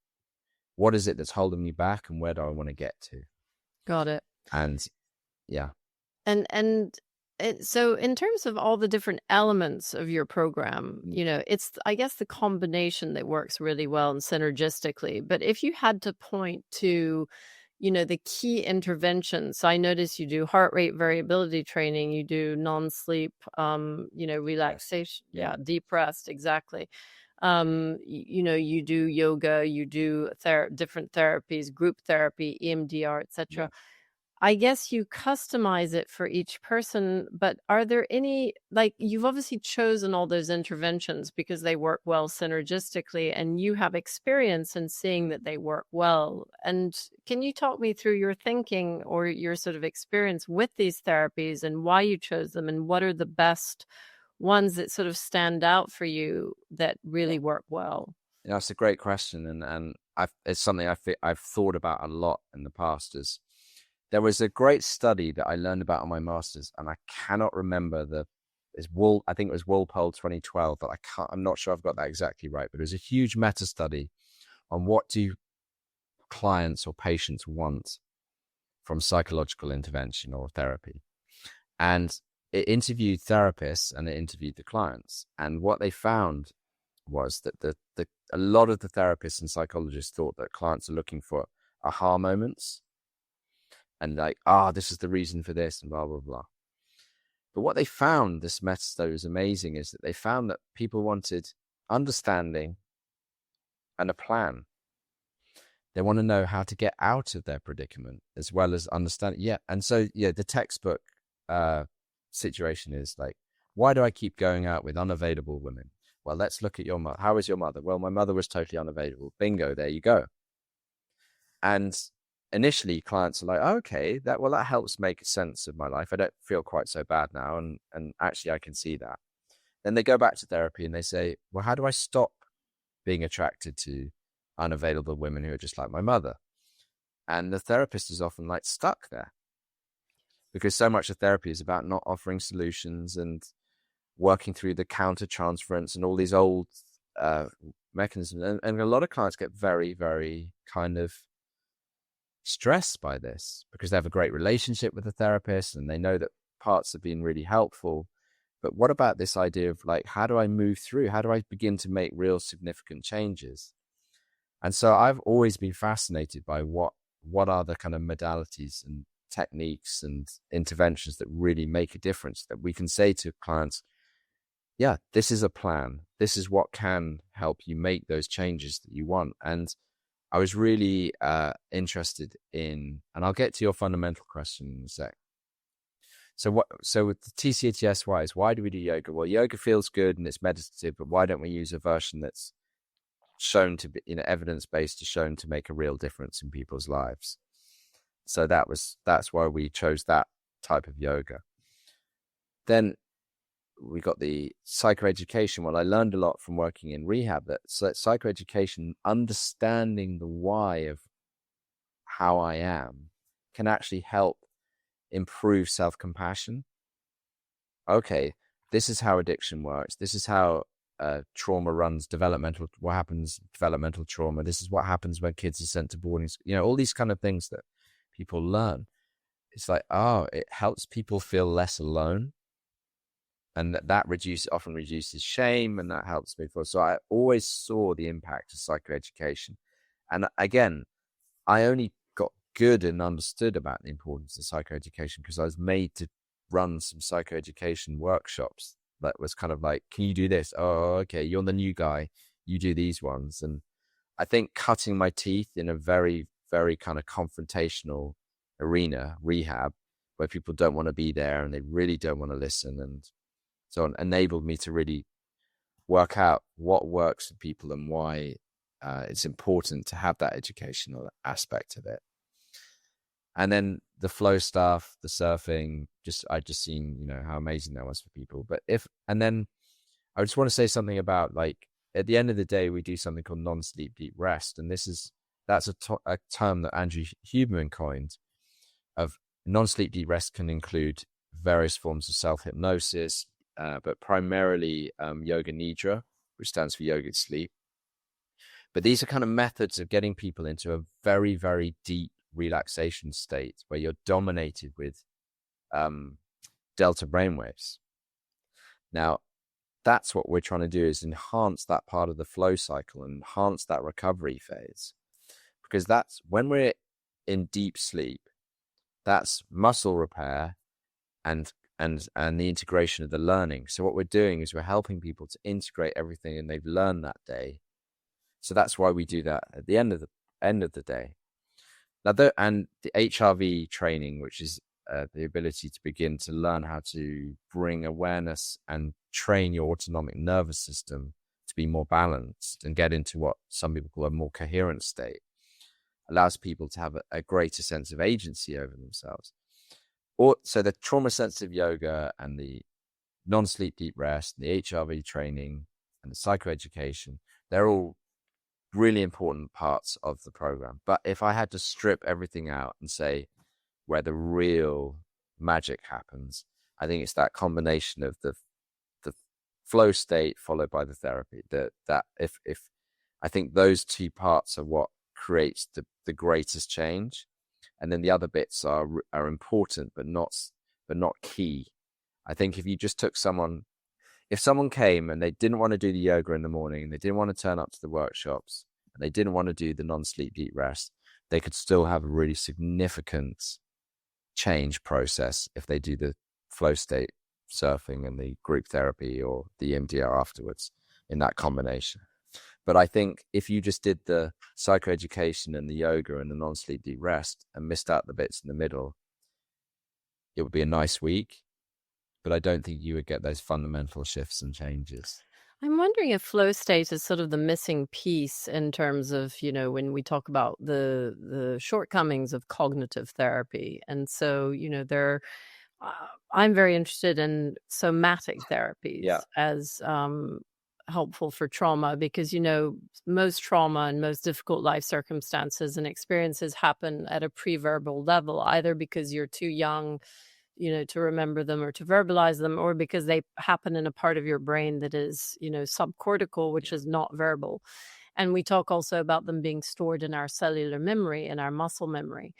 what is it that's holding me back and where do I want to get to? Got it. And yeah. So in terms of all the different elements of your program, it's, I guess, the combination that works really well and synergistically. But if you had to point to, the key interventions, so I notice you do heart rate variability training, you do non-sleep, relaxation, deep rest, exactly. You do yoga, you do different therapies, group therapy, EMDR, etc. I guess you customize it for each person, but are there any, like, you've obviously chosen all those interventions because they work well synergistically and you have experience in seeing that they work well. And can you talk me through your thinking or your sort of experience with these therapies and why you chose them and what are the best ones that sort of stand out for you that really work well? That's a great question. And it's something I've thought about a lot in the past. There was a great study that I learned about on my master's, and I cannot remember I think it was Walpole 2012, but I'm not sure I've got that exactly right, but it was a huge meta study on what do clients or patients want from psychological intervention or therapy. And it interviewed therapists and it interviewed the clients. And what they found was that a lot of the therapists and psychologists thought that clients are looking for aha moments. And like, this is the reason for this and blah, blah, blah. But what they found, this meta study was amazing, is that they found that people wanted understanding and a plan. They want to know how to get out of their predicament as well as understand. Yeah. And so, the textbook situation is like, why do I keep going out with unavailable women? Well, let's look at your mother. How was your mother? Well, my mother was totally unavailable. Bingo, there you go. And initially clients are like, okay, that helps make sense of my life. I don't feel quite so bad now. And actually I can see that. Then they go back to therapy and they say, well, how do I stop being attracted to unavailable women who are just like my mother? And the therapist is often like stuck there because so much of therapy is about not offering solutions and working through the counter-transference and all these old mechanisms. And a lot of clients get very, very kind of stressed by this because they have a great relationship with the therapist and they know that parts have been really helpful. But what about this idea of like, how do I move through? How do I begin to make real significant changes? And so I've always been fascinated by what are the kind of modalities and techniques and interventions that really make a difference, that we can say to clients, this is a plan. This is what can help you make those changes that you want. And I was really interested in, and I'll get to your fundamental question in a sec. So with the TCATS wise, why do we do yoga? Well, yoga feels good and it's meditative, but why don't we use a version that's shown to be, evidence-based, is shown to make a real difference in people's lives? So that's why we chose that type of yoga. Then we got the psychoeducation. Well, I learned a lot from working in rehab that psychoeducation, understanding the why of how I am, can actually help improve self-compassion. Okay, this is how addiction works. This is how trauma runs developmental, what happens, developmental trauma. This is what happens when kids are sent to boarding school. You know, all these kind of things that people learn. It's like, oh, it helps people feel less alone. And that often reduces shame, and that helps me feel. So I always saw the impact of psychoeducation. And again, I only got good and understood about the importance of psychoeducation because I was made to run some psychoeducation workshops that was kind of like, can you do this? Oh, okay, you're the new guy, you do these ones. And I think cutting my teeth in a very, very kind of confrontational arena, rehab, where people don't want to be there and they really don't want to listen, and so on, enabled me to really work out what works for people and why it's important to have that educational aspect of it. And then the flow stuff, the surfing, I just seen, you know, how amazing that was for people. And then I just want to say something about, like, at the end of the day, we do something called non-sleep deep rest. And that's a term that Andrew Huberman coined. Of non-sleep deep rest can include various forms of self-hypnosis, but primarily yoga nidra, which stands for yogic sleep. But these are kind of methods of getting people into a very, very deep relaxation state where you're dominated with delta brainwaves. Now, that's what we're trying to do, is enhance that part of the flow cycle and enhance that recovery phase. Because that's when we're in deep sleep, that's muscle repair and the integration of the learning. So what we're doing is we're helping people to integrate everything and they've learned that day. So that's why we do that at the end of the day. Now, and the HRV training, which is the ability to begin to learn how to bring awareness and train your autonomic nervous system to be more balanced and get into what some people call a more coherent state, allows people to have a greater sense of agency over themselves. So the trauma-sensitive yoga and the non-sleep deep rest, the HRV training and the psychoeducation, they're all really important parts of the program. But if I had to strip everything out and say where the real magic happens, I think it's that combination of the flow state followed by the therapy. If I think those two parts are what creates the greatest change, and then the other bits are important but not key. I think if you just took if someone came and they didn't want to do the yoga in the morning, and they didn't want to turn up to the workshops, and they didn't want to do the non-sleep deep rest, they could still have a really significant change process if they do the flow state surfing and the group therapy or the EMDR afterwards in that combination. But I think if you just did the psychoeducation and the yoga and the non-sleep deep rest and missed out the bits in the middle, it would be a nice week, but I don't think you would get those fundamental shifts and changes. I'm wondering if flow state is sort of the missing piece in terms of, you know, when we talk about the shortcomings of cognitive therapy. And so, you know, I'm very interested in somatic therapies as helpful for trauma, because, you know, most trauma and most difficult life circumstances and experiences happen at a pre-verbal level, either because you're too young, you know, to remember them or to verbalize them, or because they happen in a part of your brain that is, you know, subcortical, which is not verbal. And we talk also about them being stored in our cellular memory and our muscle memory.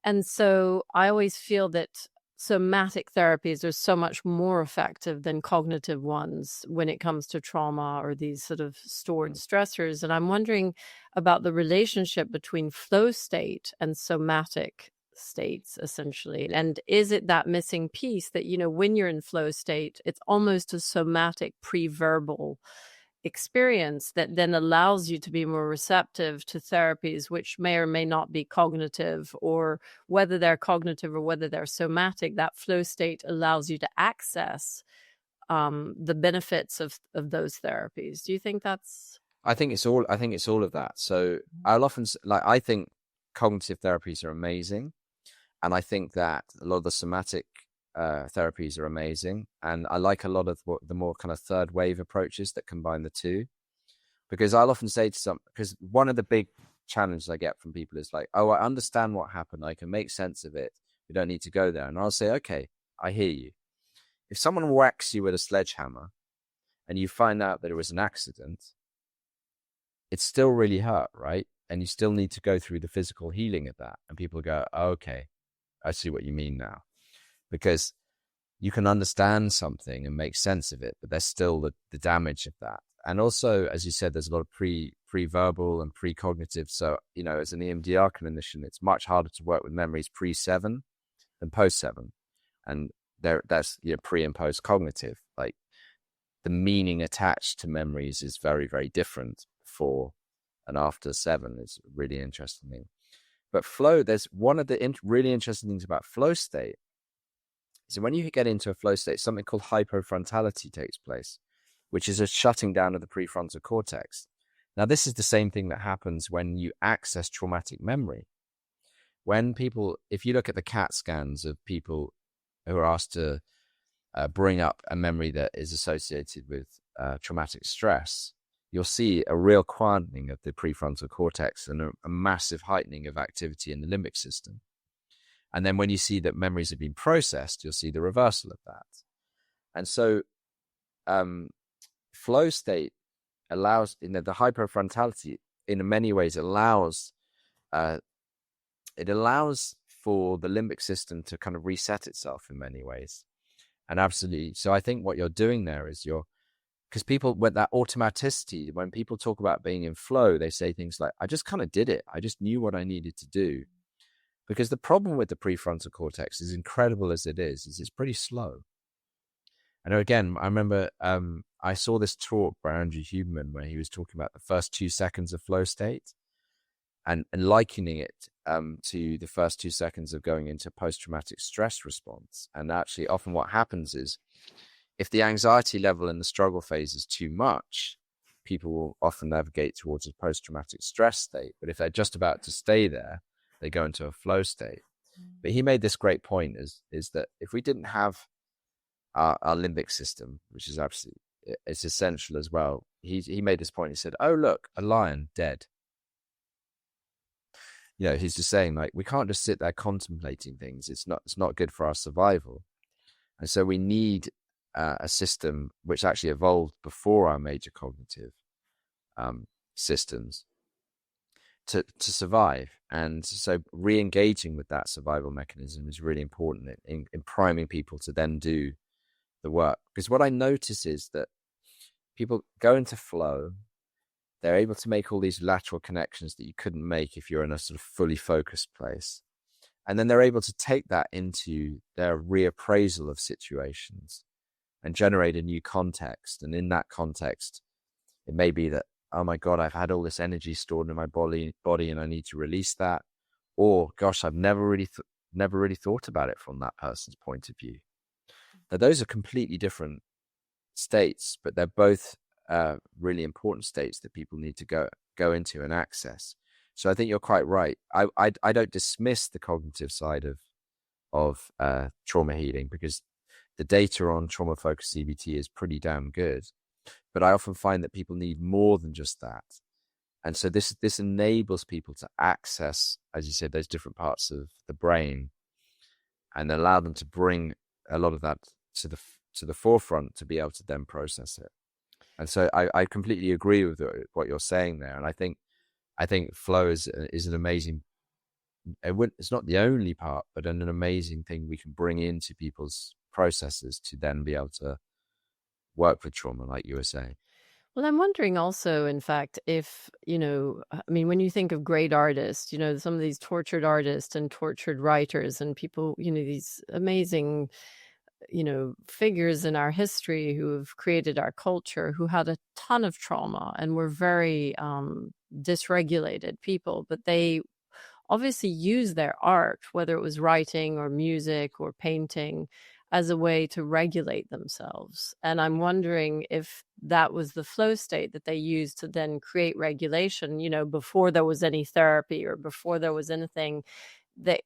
And so I always feel that somatic therapies are so much more effective than cognitive ones when it comes to trauma or these sort of stored stressors. And I'm wondering about the relationship between flow state and somatic states, essentially. And is it that missing piece that, you know, when you're in flow state, it's almost a somatic pre-verbal experience that then allows you to be more receptive to therapies which may or may not be cognitive, or whether they're cognitive or whether they're somatic, that flow state allows you to access the benefits of those therapies. Do you think that's... I think it's all of that. So I'll often, I think cognitive therapies are amazing. And I think that a lot of the somatic therapies are amazing. And I like a lot of the more kind of third wave approaches that combine the two. Because I'll often say because one of the big challenges I get from people is like, oh, I understand what happened. I can make sense of it. We don't need to go there. And I'll say, okay, I hear you. If someone whacks you with a sledgehammer and you find out that it was an accident, it's still really hurt, right? And you still need to go through the physical healing of that. And people go, oh, okay, I see what you mean now. Because you can understand something and make sense of it, but there's still the damage of that. And also, as you said, there's a lot of pre-verbal and precognitive. So, as an EMDR clinician, it's much harder to work with memories pre-7 than post-7. And that's pre and post-cognitive. Like, the meaning attached to memories is very, very different before and after 7. Is a really interesting thing. But flow, there's one of the really interesting things about flow state. So when you get into a flow state, something called hypofrontality takes place, which is a shutting down of the prefrontal cortex. Now, this is the same thing that happens when you access traumatic memory. When people, if you look at the CAT scans of people who are asked to bring up a memory that is associated with traumatic stress, you'll see a real quietening of the prefrontal cortex and a massive heightening of activity in the limbic system. And then when you see that memories have been processed, you'll see the reversal of that. And so flow state allows, the hypofrontality in many ways allows for the limbic system to kind of reset itself in many ways. And absolutely. So I think what you're doing there is because people, with that automaticity, when people talk about being in flow, they say things like, I just kind of did it. I just knew what I needed to do. Because the problem with the prefrontal cortex, as incredible as it is it's pretty slow. And again, I remember I saw this talk by Andrew Huberman where he was talking about the first 2 seconds of flow state and likening it to the first 2 seconds of going into post-traumatic stress response. And actually, often what happens is if the anxiety level in the struggle phase is too much, people will often navigate towards a post-traumatic stress state. But if they're just about to stay there, they go into a flow state. But he made this great point is that if we didn't have our limbic system, which is absolutely, it's essential as well. He made this point. He said, oh, look, a lion dead. He's just saying, like, we can't just sit there contemplating things. It's not good for our survival. And so we need a system which actually evolved before our major cognitive systems to survive. And so re-engaging with that survival mechanism is really important in priming people to then do the work. Because what I notice is that people go into flow, they're able to make all these lateral connections that you couldn't make if you're in a sort of fully focused place. And then they're able to take that into their reappraisal of situations and generate a new context. And in that context, it may be that, oh my God, I've had all this energy stored in my body and I need to release that. Or, gosh, I've never really thought about it from that person's point of view. Now, those are completely different states, but they're both really important states that people need to go into and access. So I think you're quite right. I don't dismiss the cognitive side of trauma healing, because the data on trauma-focused CBT is pretty damn good. But I often find that people need more than just that. And so this enables people to access, as you said, those different parts of the brain and allow them to bring a lot of that to the forefront to be able to then process it. And so I completely agree with what you're saying there. And I think flow is an amazing, it's not the only part, but an amazing thing we can bring into people's processes to then be able to work with trauma, like you were saying. Well, I'm wondering also, in fact, if, when you think of great artists, some of these tortured artists and tortured writers and people, these amazing, figures in our history who have created our culture, who had a ton of trauma and were very dysregulated people, but they obviously used their art, whether it was writing or music or painting, as a way to regulate themselves. And I'm wondering if that was the flow state that they used to then create regulation, before there was any therapy or before there was anything that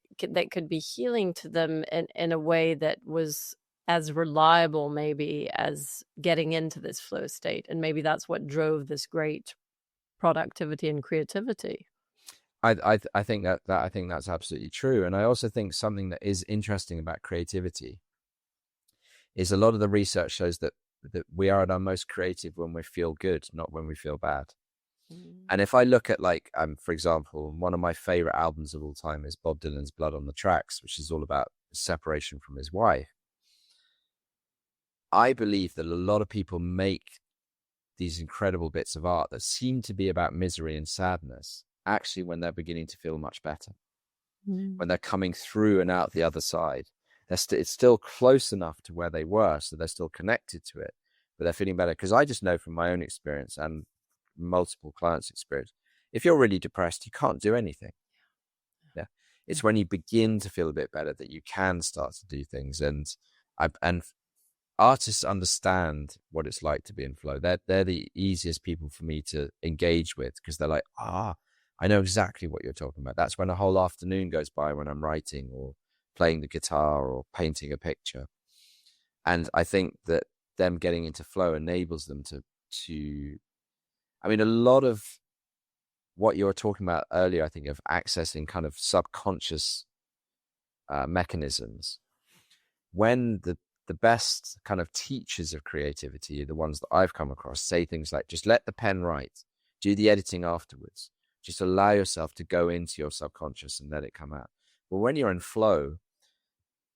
could be healing to them in a way that was as reliable maybe as getting into this flow state. And maybe that's what drove this great productivity and creativity. I think I think that's absolutely true. And I also think something that is interesting about creativity is a lot of the research shows that that we are at our most creative when we feel good, not when we feel bad. And if I look at like, for example, one of my favorite albums of all time is Bob Dylan's Blood on the Tracks, which is all about separation from his wife. I believe that a lot of people make these incredible bits of art that seem to be about misery and sadness, actually when they're beginning to feel much better, when they're coming through and out the other side. It's still close enough to where they were, so they're still connected to it, but they're feeling better. Because I just know from my own experience and multiple clients' experience, if you're really depressed, you can't do anything. Yeah, it's when you begin to feel a bit better that you can start to do things. And artists understand what it's like to be in flow. They're the easiest people for me to engage with, because they're like, I know exactly what you're talking about. That's when a whole afternoon goes by when I'm writing or playing the guitar or painting a picture. And I think that them getting into flow enables them to I mean, a lot of what you were talking about earlier, I think, of accessing kind of subconscious mechanisms. When the best kind of teachers of creativity, the ones that I've come across, say things like, just let the pen write, do the editing afterwards, just allow yourself to go into your subconscious and let it come out. Well, when you're in flow,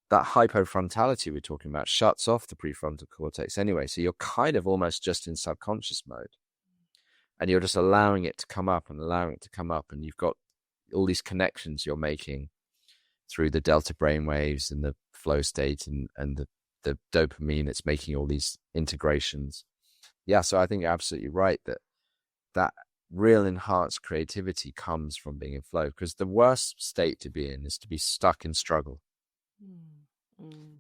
that hypofrontality we're talking about shuts off the prefrontal cortex anyway. So you're kind of almost just in subconscious mode. And you're just allowing it to come up and allowing it to come up. And you've got all these connections you're making through the delta brain waves and the flow state and the dopamine. It's making all these integrations. Yeah, so I think you're absolutely right that real enhanced creativity comes from being in flow, because the worst state to be in is to be stuck in struggle.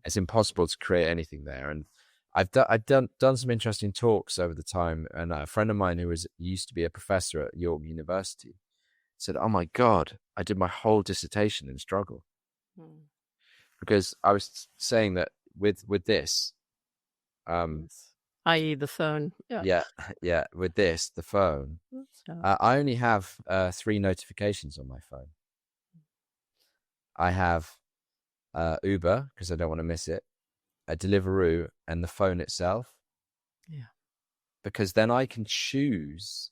It's impossible to create anything there. And I've done some interesting talks over the time, and a friend of mine who used to be a professor at York University said, "Oh my God, I did my whole dissertation in struggle," because I was saying that with this, i.e. the phone. Yeah, with this, the phone, I only have 3 notifications on my phone. I have Uber, because I don't want to miss it, a Deliveroo, and the phone itself. Yeah. Because then I can choose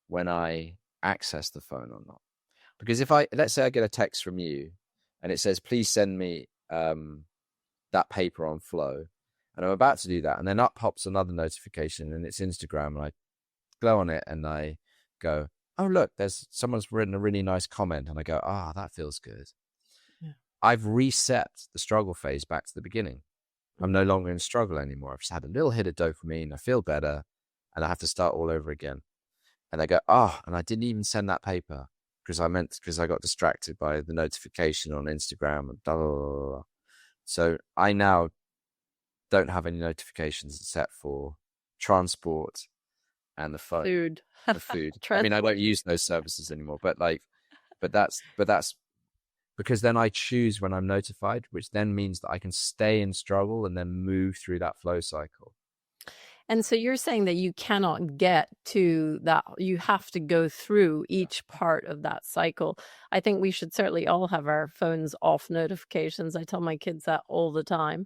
when I access the phone or not. Because if let's say I get a text from you and it says, please send me that paper on flow, and I'm about to do that, and then up pops another notification and it's Instagram, and I go on it and I go, oh look, someone's written a really nice comment, and I go, that feels good. Yeah. I've reset the struggle phase back to the beginning. I'm no longer in struggle anymore. I've just had a little hit of dopamine. I feel better, and I have to start all over again. And I go, and I didn't even send that paper because I got distracted by the notification on Instagram and blah, blah, blah, blah. So I now don't have any notifications except for transport and the phone. Food. The food. I mean, I don't use those services anymore, but that's because then I choose when I'm notified, which then means that I can stay in struggle and then move through that flow cycle. And so you're saying that you cannot get to that. You have to go through each part of that cycle. I think we should certainly all have our phones off notifications. I tell my kids that all the time.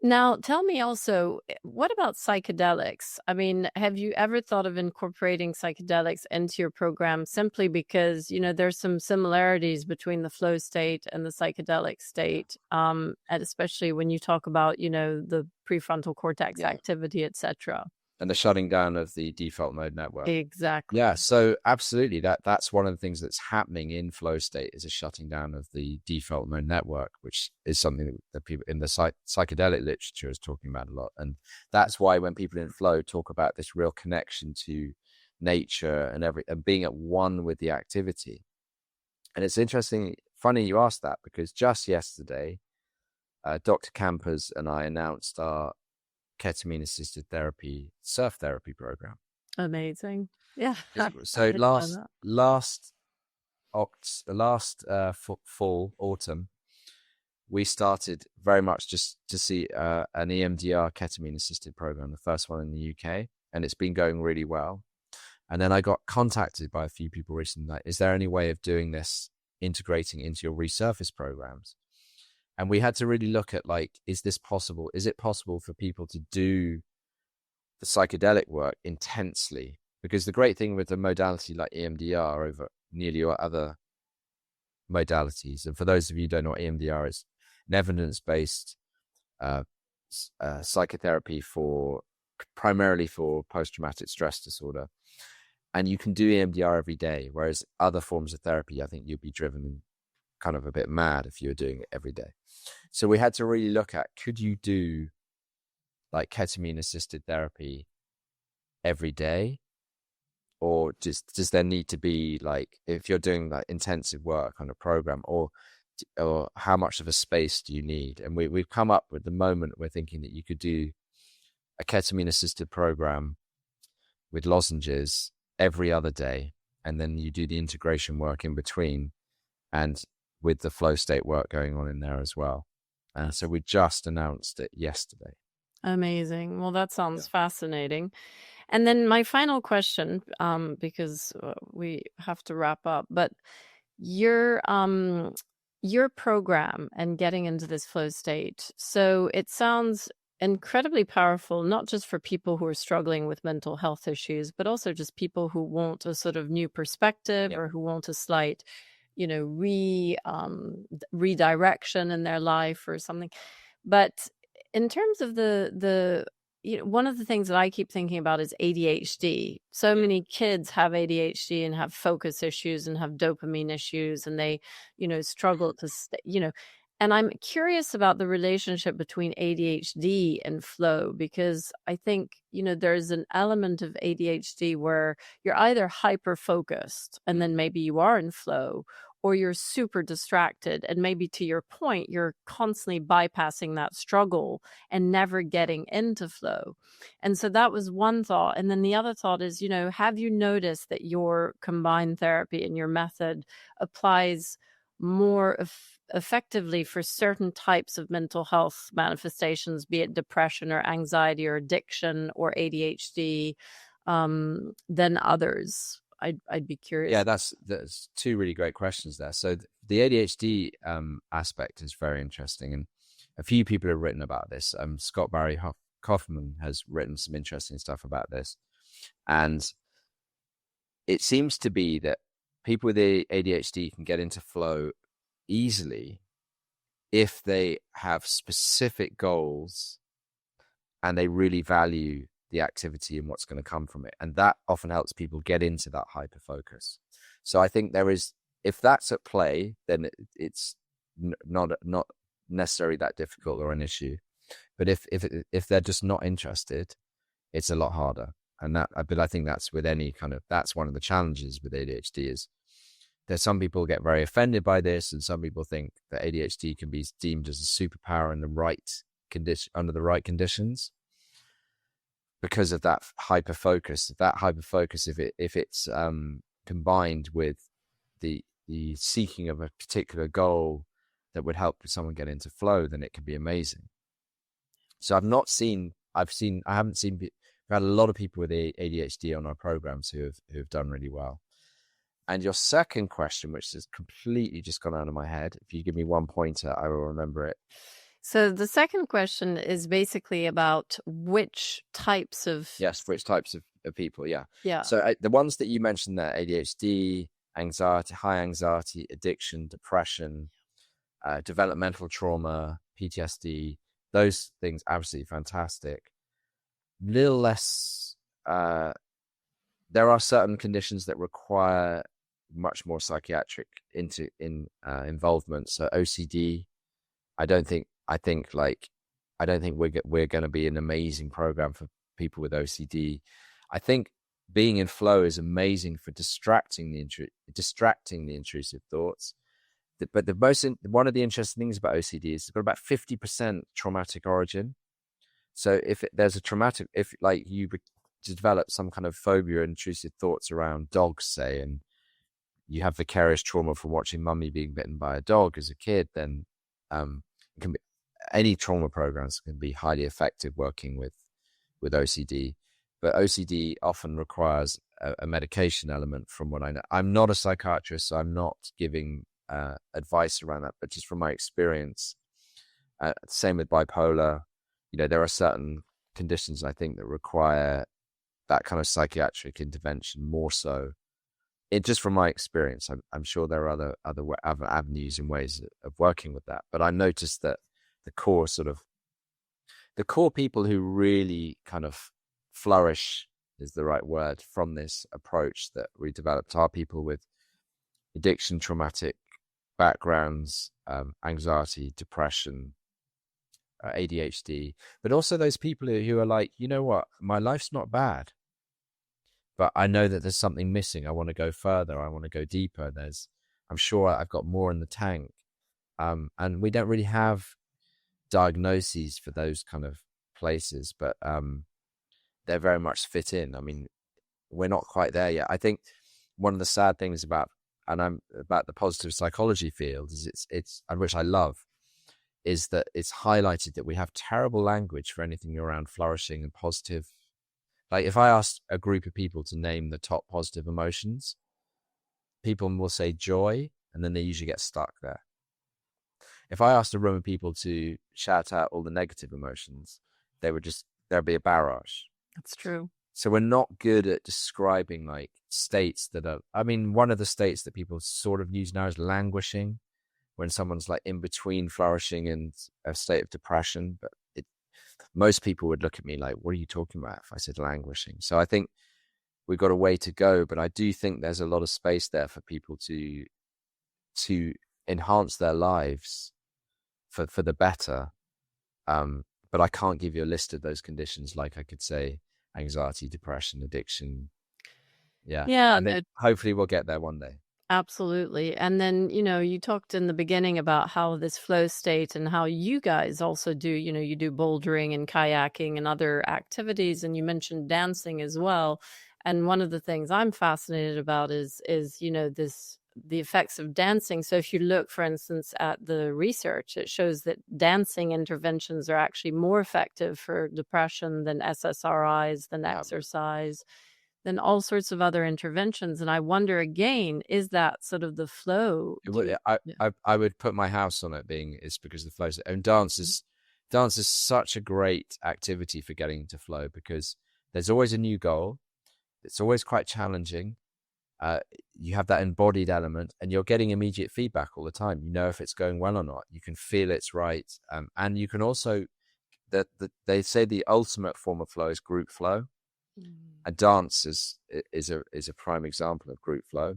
Now, tell me also, what about psychedelics? I mean, have you ever thought of incorporating psychedelics into your program, simply because, there's some similarities between the flow state and the psychedelic state, and especially when you talk about, the prefrontal cortex activity, etc. And the shutting down of the default mode network. Exactly. Yeah, so absolutely, that's one of the things that's happening in flow state, is a shutting down of the default mode network, which is something that people in the psychedelic literature is talking about a lot. And that's why when people in flow talk about this real connection to nature and being at one with the activity. And it's funny you asked that, because just yesterday, Dr. Campers and I announced our ketamine assisted therapy, surf therapy program. Amazing. Yeah. So autumn, we started very much just to see an EMDR ketamine assisted program, the first one in the UK, and it's been going really well. And then I got contacted by a few people recently, like, is there any way of doing this, integrating into your Resurface programs? And we had to really look at, like, is this possible? Is it possible for people to do the psychedelic work intensely, because the great thing with a modality like EMDR over nearly all other modalities, and for those of you who don't know what EMDR is, an evidence-based psychotherapy primarily for post-traumatic stress disorder. And you can do EMDR every day, whereas other forms of therapy, I think you'd be driven kind of a bit mad if you were doing it every day. So we had to really look at, could you do like ketamine assisted therapy every day? Or does there need to be, like, if you're doing like intensive work on a program, or how much of a space do you need? And we've come up with the moment we're thinking that you could do a ketamine assisted program with lozenges every other day, and then you do the integration work in between, and with the flow state work going on in there as well. So we just announced it yesterday. Amazing. Well, that sounds fascinating. And then my final question, because we have to wrap up, but your program and getting into this flow state. So it sounds incredibly powerful, not just for people who are struggling with mental health issues, but also just people who want a sort of new perspective, or who want a slight, redirection in their life or something. But in terms of the one of the things that I keep thinking about is ADHD. So many kids have ADHD and have focus issues and have dopamine issues, and they, struggle to stay, and I'm curious about the relationship between ADHD and flow, because I think, there's an element of ADHD where you're either hyper focused and then maybe you are in flow, or you're super distracted. And maybe, to your point, you're constantly bypassing that struggle and never getting into flow. And so that was one thought. And then the other thought is, have you noticed that your combined therapy and your method applies more effectively for certain types of mental health manifestations, be it depression or anxiety or addiction or ADHD, than others? I'd be curious. Yeah, that's two really great questions there. So the ADHD aspect is very interesting, and a few people have written about this. Scott Barry Kaufman has written some interesting stuff about this, and it seems to be that people with ADHD can get into flow easily if they have specific goals and they really value the activity and what's going to come from it. And that often helps people get into that hyper focus. So I think if that's at play, then it's not necessarily that difficult or an issue. But if they're just not interested, it's a lot harder. But I think that's with any that's one of the challenges with ADHD, is that some people get very offended by this, and some people think that ADHD can be deemed as a superpower in the right condition, under the right conditions, because of that hyper focus. If it's combined with the seeking of a particular goal that would help someone get into flow, then it can be amazing. So we've had a lot of people with ADHD on our programs who have done really well. And your second question, which has completely just gone out of my head, if you give me one pointer, I will remember it. So the second question is basically about which types of people. Yeah. Yeah. So the ones that you mentioned there: ADHD, anxiety, high anxiety, addiction, depression, developmental trauma, PTSD, those things, absolutely fantastic. Little less. There are certain conditions that require much more psychiatric involvement. So OCD, I don't think we're going to be an amazing program for people with OCD. I think being in flow is amazing for distracting the intrusive thoughts. But one of the interesting things about OCD is it's got about 50% traumatic origin. So if you develop some kind of phobia, intrusive thoughts around dogs, say, and you have vicarious trauma from watching mummy being bitten by a dog as a kid, then any trauma programs can be highly effective working with OCD. But OCD often requires a medication element, from what I know. I'm not a psychiatrist, so I'm not giving advice around that, but just from my experience, same with bipolar, there are certain conditions, I think, that require that kind of psychiatric intervention more so. It just from my experience, I'm sure there are other avenues and ways of working with that. But I noticed that the core people who really kind of flourish is the right word from this approach that we developed are people with addiction, traumatic backgrounds, anxiety, depression, ADHD, but also those people who are like, you know what, my life's not bad, but I know that there's something missing. I want to go further. I want to go deeper. I'm sure I've got more in the tank. And we don't really have diagnoses for those kind of places, but they're very much fit in. I mean, we're not quite there yet. I think one of the sad things about the positive psychology field is it's which I love, is that it's highlighted that we have terrible language for anything around flourishing and positive. Like if I asked a group of people to name the top positive emotions, people will say joy, and then they usually get stuck there. If I asked a room of people to shout out all the negative emotions, there'd be a barrage. That's true. So we're not good at describing like states that are, I mean, one of the states that people sort of use now is languishing, when someone's like in between flourishing and a state of depression. But most people would look at me like, what are you talking about if I said languishing? So I think we've got a way to go, but I do think there's a lot of space there for people to enhance their lives for the better. But I can't give you a list of those conditions like I could say anxiety, depression, addiction. Yeah. And hopefully we'll get there one day. Absolutely. And then, you talked in the beginning about how this flow state and how you guys also do, you do bouldering and kayaking and other activities. And you mentioned dancing as well. And one of the things I'm fascinated about is the effects of dancing. So if you look, for instance, at the research, it shows that dancing interventions are actually more effective for depression than SSRIs, than exercise, than all sorts of other interventions. And I wonder again, is that sort of the flow? I would put my house on it it's because of the flow. And dance is such a great activity for getting into flow, because there's always a new goal. It's always quite challenging. You have that embodied element, and you're getting immediate feedback all the time. You know if it's going well or not. You can feel it's right, and you can also they say the ultimate form of flow is group flow. A dance is a prime example of group flow.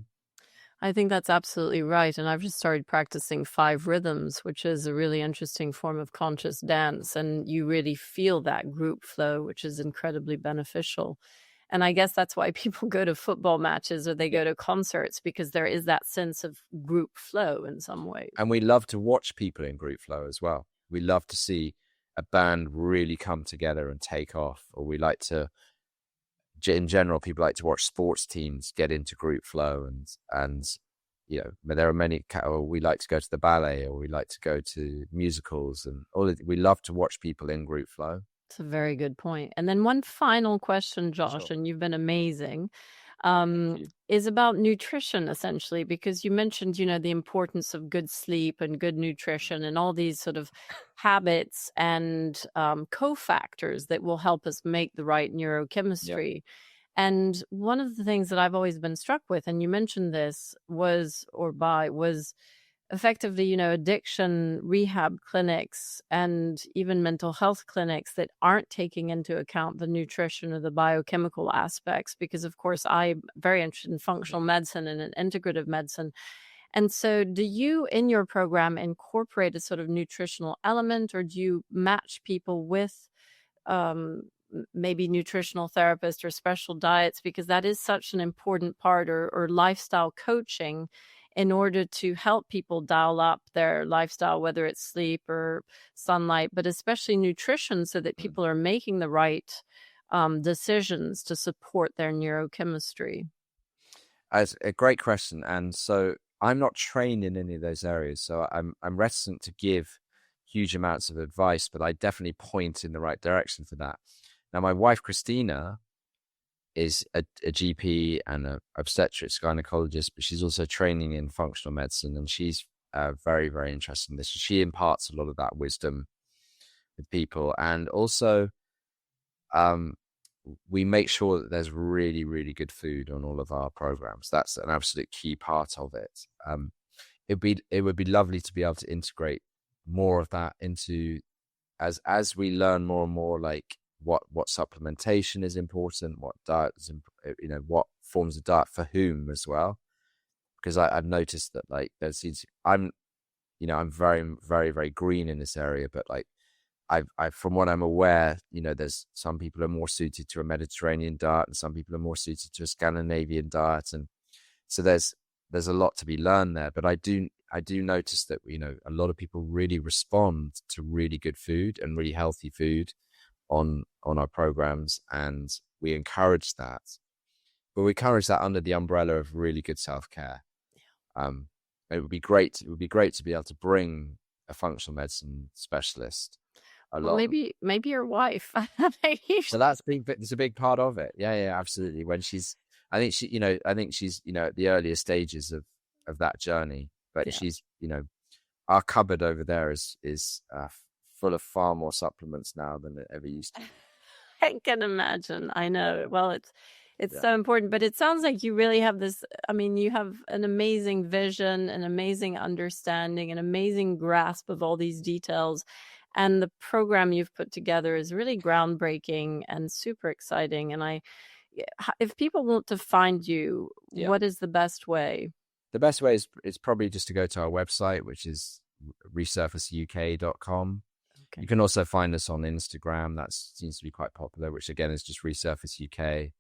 I think that's absolutely right. And I've just started practicing 5 rhythms, which is a really interesting form of conscious dance. And you really feel that group flow, which is incredibly beneficial. And I guess that's why people go to football matches or they go to concerts, because there is that sense of group flow in some ways. And we love to watch people in group flow as well. We love to see a band really come together and take off. Or we like to, in general, people like to watch sports teams get into group flow. And there are many, or we like to go to the ballet, or we like to go to musicals, and we love to watch people in group flow. It's a very good point. And then one final question, Josh, and you've been amazing, is about nutrition, essentially, because you mentioned, the importance of good sleep and good nutrition and all these sort of habits and cofactors that will help us make the right neurochemistry. Yeah. And one of the things that I've always been struck with, and you mentioned this, was effectively, addiction rehab clinics and even mental health clinics that aren't taking into account the nutrition or the biochemical aspects, because of course I'm very interested in functional medicine and in integrative medicine. And so do you in your program incorporate a sort of nutritional element, or do you match people with maybe nutritional therapists or special diets, because that is such an important part, or lifestyle coaching, in order to help people dial up their lifestyle, whether it's sleep or sunlight, but especially nutrition, so that people are making the right decisions to support their neurochemistry? It's a great question. And so I'm not trained in any of those areas, so I'm reticent to give huge amounts of advice, but I definitely point in the right direction for that. Now, my wife, Christina, is a GP and an obstetrics gynecologist, but she's also training in functional medicine, and she's very, very interested in this. She imparts a lot of that wisdom with people. And also, we make sure that there's really, really good food on all of our programs. That's an absolute key part of it. It would be lovely to be able to integrate more of that into as we learn more and more, like what supplementation is important, what diet is, what forms of diet for whom as well. Because I've noticed that like there seems I'm very, very, very green in this area, but like I from what I'm aware, there's some people are more suited to a Mediterranean diet and some people are more suited to a Scandinavian diet. And so there's a lot to be learned there. But I do notice that, a lot of people really respond to really good food and really healthy food on our programs. And we encourage that, but we encourage that under the umbrella of really good self-care. It would be great to be able to bring a functional medicine specialist along. Well, maybe your wife. So it's a big part of it. Yeah, absolutely. When I think she's at the earlier stages of that journey, but she's, our cupboard over there is full of far more supplements now than it ever used to be. I can imagine. I know. Well, it's so important, but it sounds like you really have this, you have an amazing vision, an amazing understanding, an amazing grasp of all these details. And the program you've put together is really groundbreaking and super exciting. And if people want to find you, what is the best way? The best way is probably just to go to our website, which is resurfaceuk.com. Okay. You can also find us on Instagram. That seems to be quite popular, which again is just Resurface UK.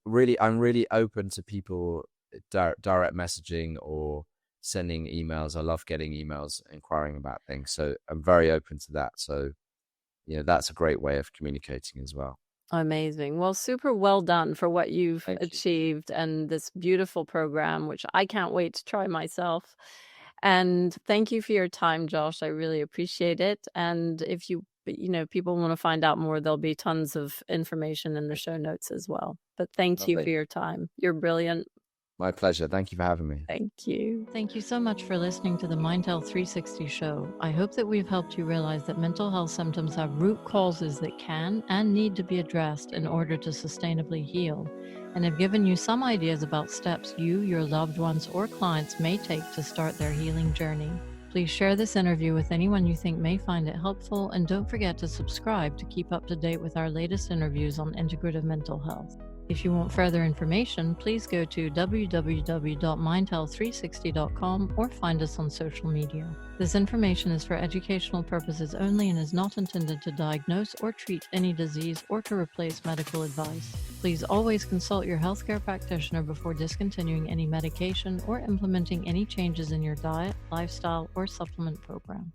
Really, I'm really open to people direct messaging or sending emails. I love getting emails inquiring about things, so I'm very open to that. So, that's a great way of communicating as well. Amazing. Well, super well done for what you've achieved and this beautiful program, which I can't wait to try myself. And thank you for your time, Josh. I really appreciate it. And if people want to find out more, there'll be tons of information in the show notes as well. But thank you for your time. You're brilliant. My pleasure. Thank you for having me. Thank you. Thank you so much for listening to the MindHealth360 Show. I hope that we've helped you realize that mental health symptoms have root causes that can and need to be addressed in order to sustainably heal, and have given you some ideas about steps you, your loved ones, or clients may take to start their healing journey. Please share this interview with anyone you think may find it helpful, and don't forget to subscribe to keep up to date with our latest interviews on integrative mental health. If you want further information, please go to www.mindhealth360.com or find us on social media. This information is for educational purposes only and is not intended to diagnose or treat any disease or to replace medical advice. Please always consult your healthcare practitioner before discontinuing any medication or implementing any changes in your diet, lifestyle, or supplement program.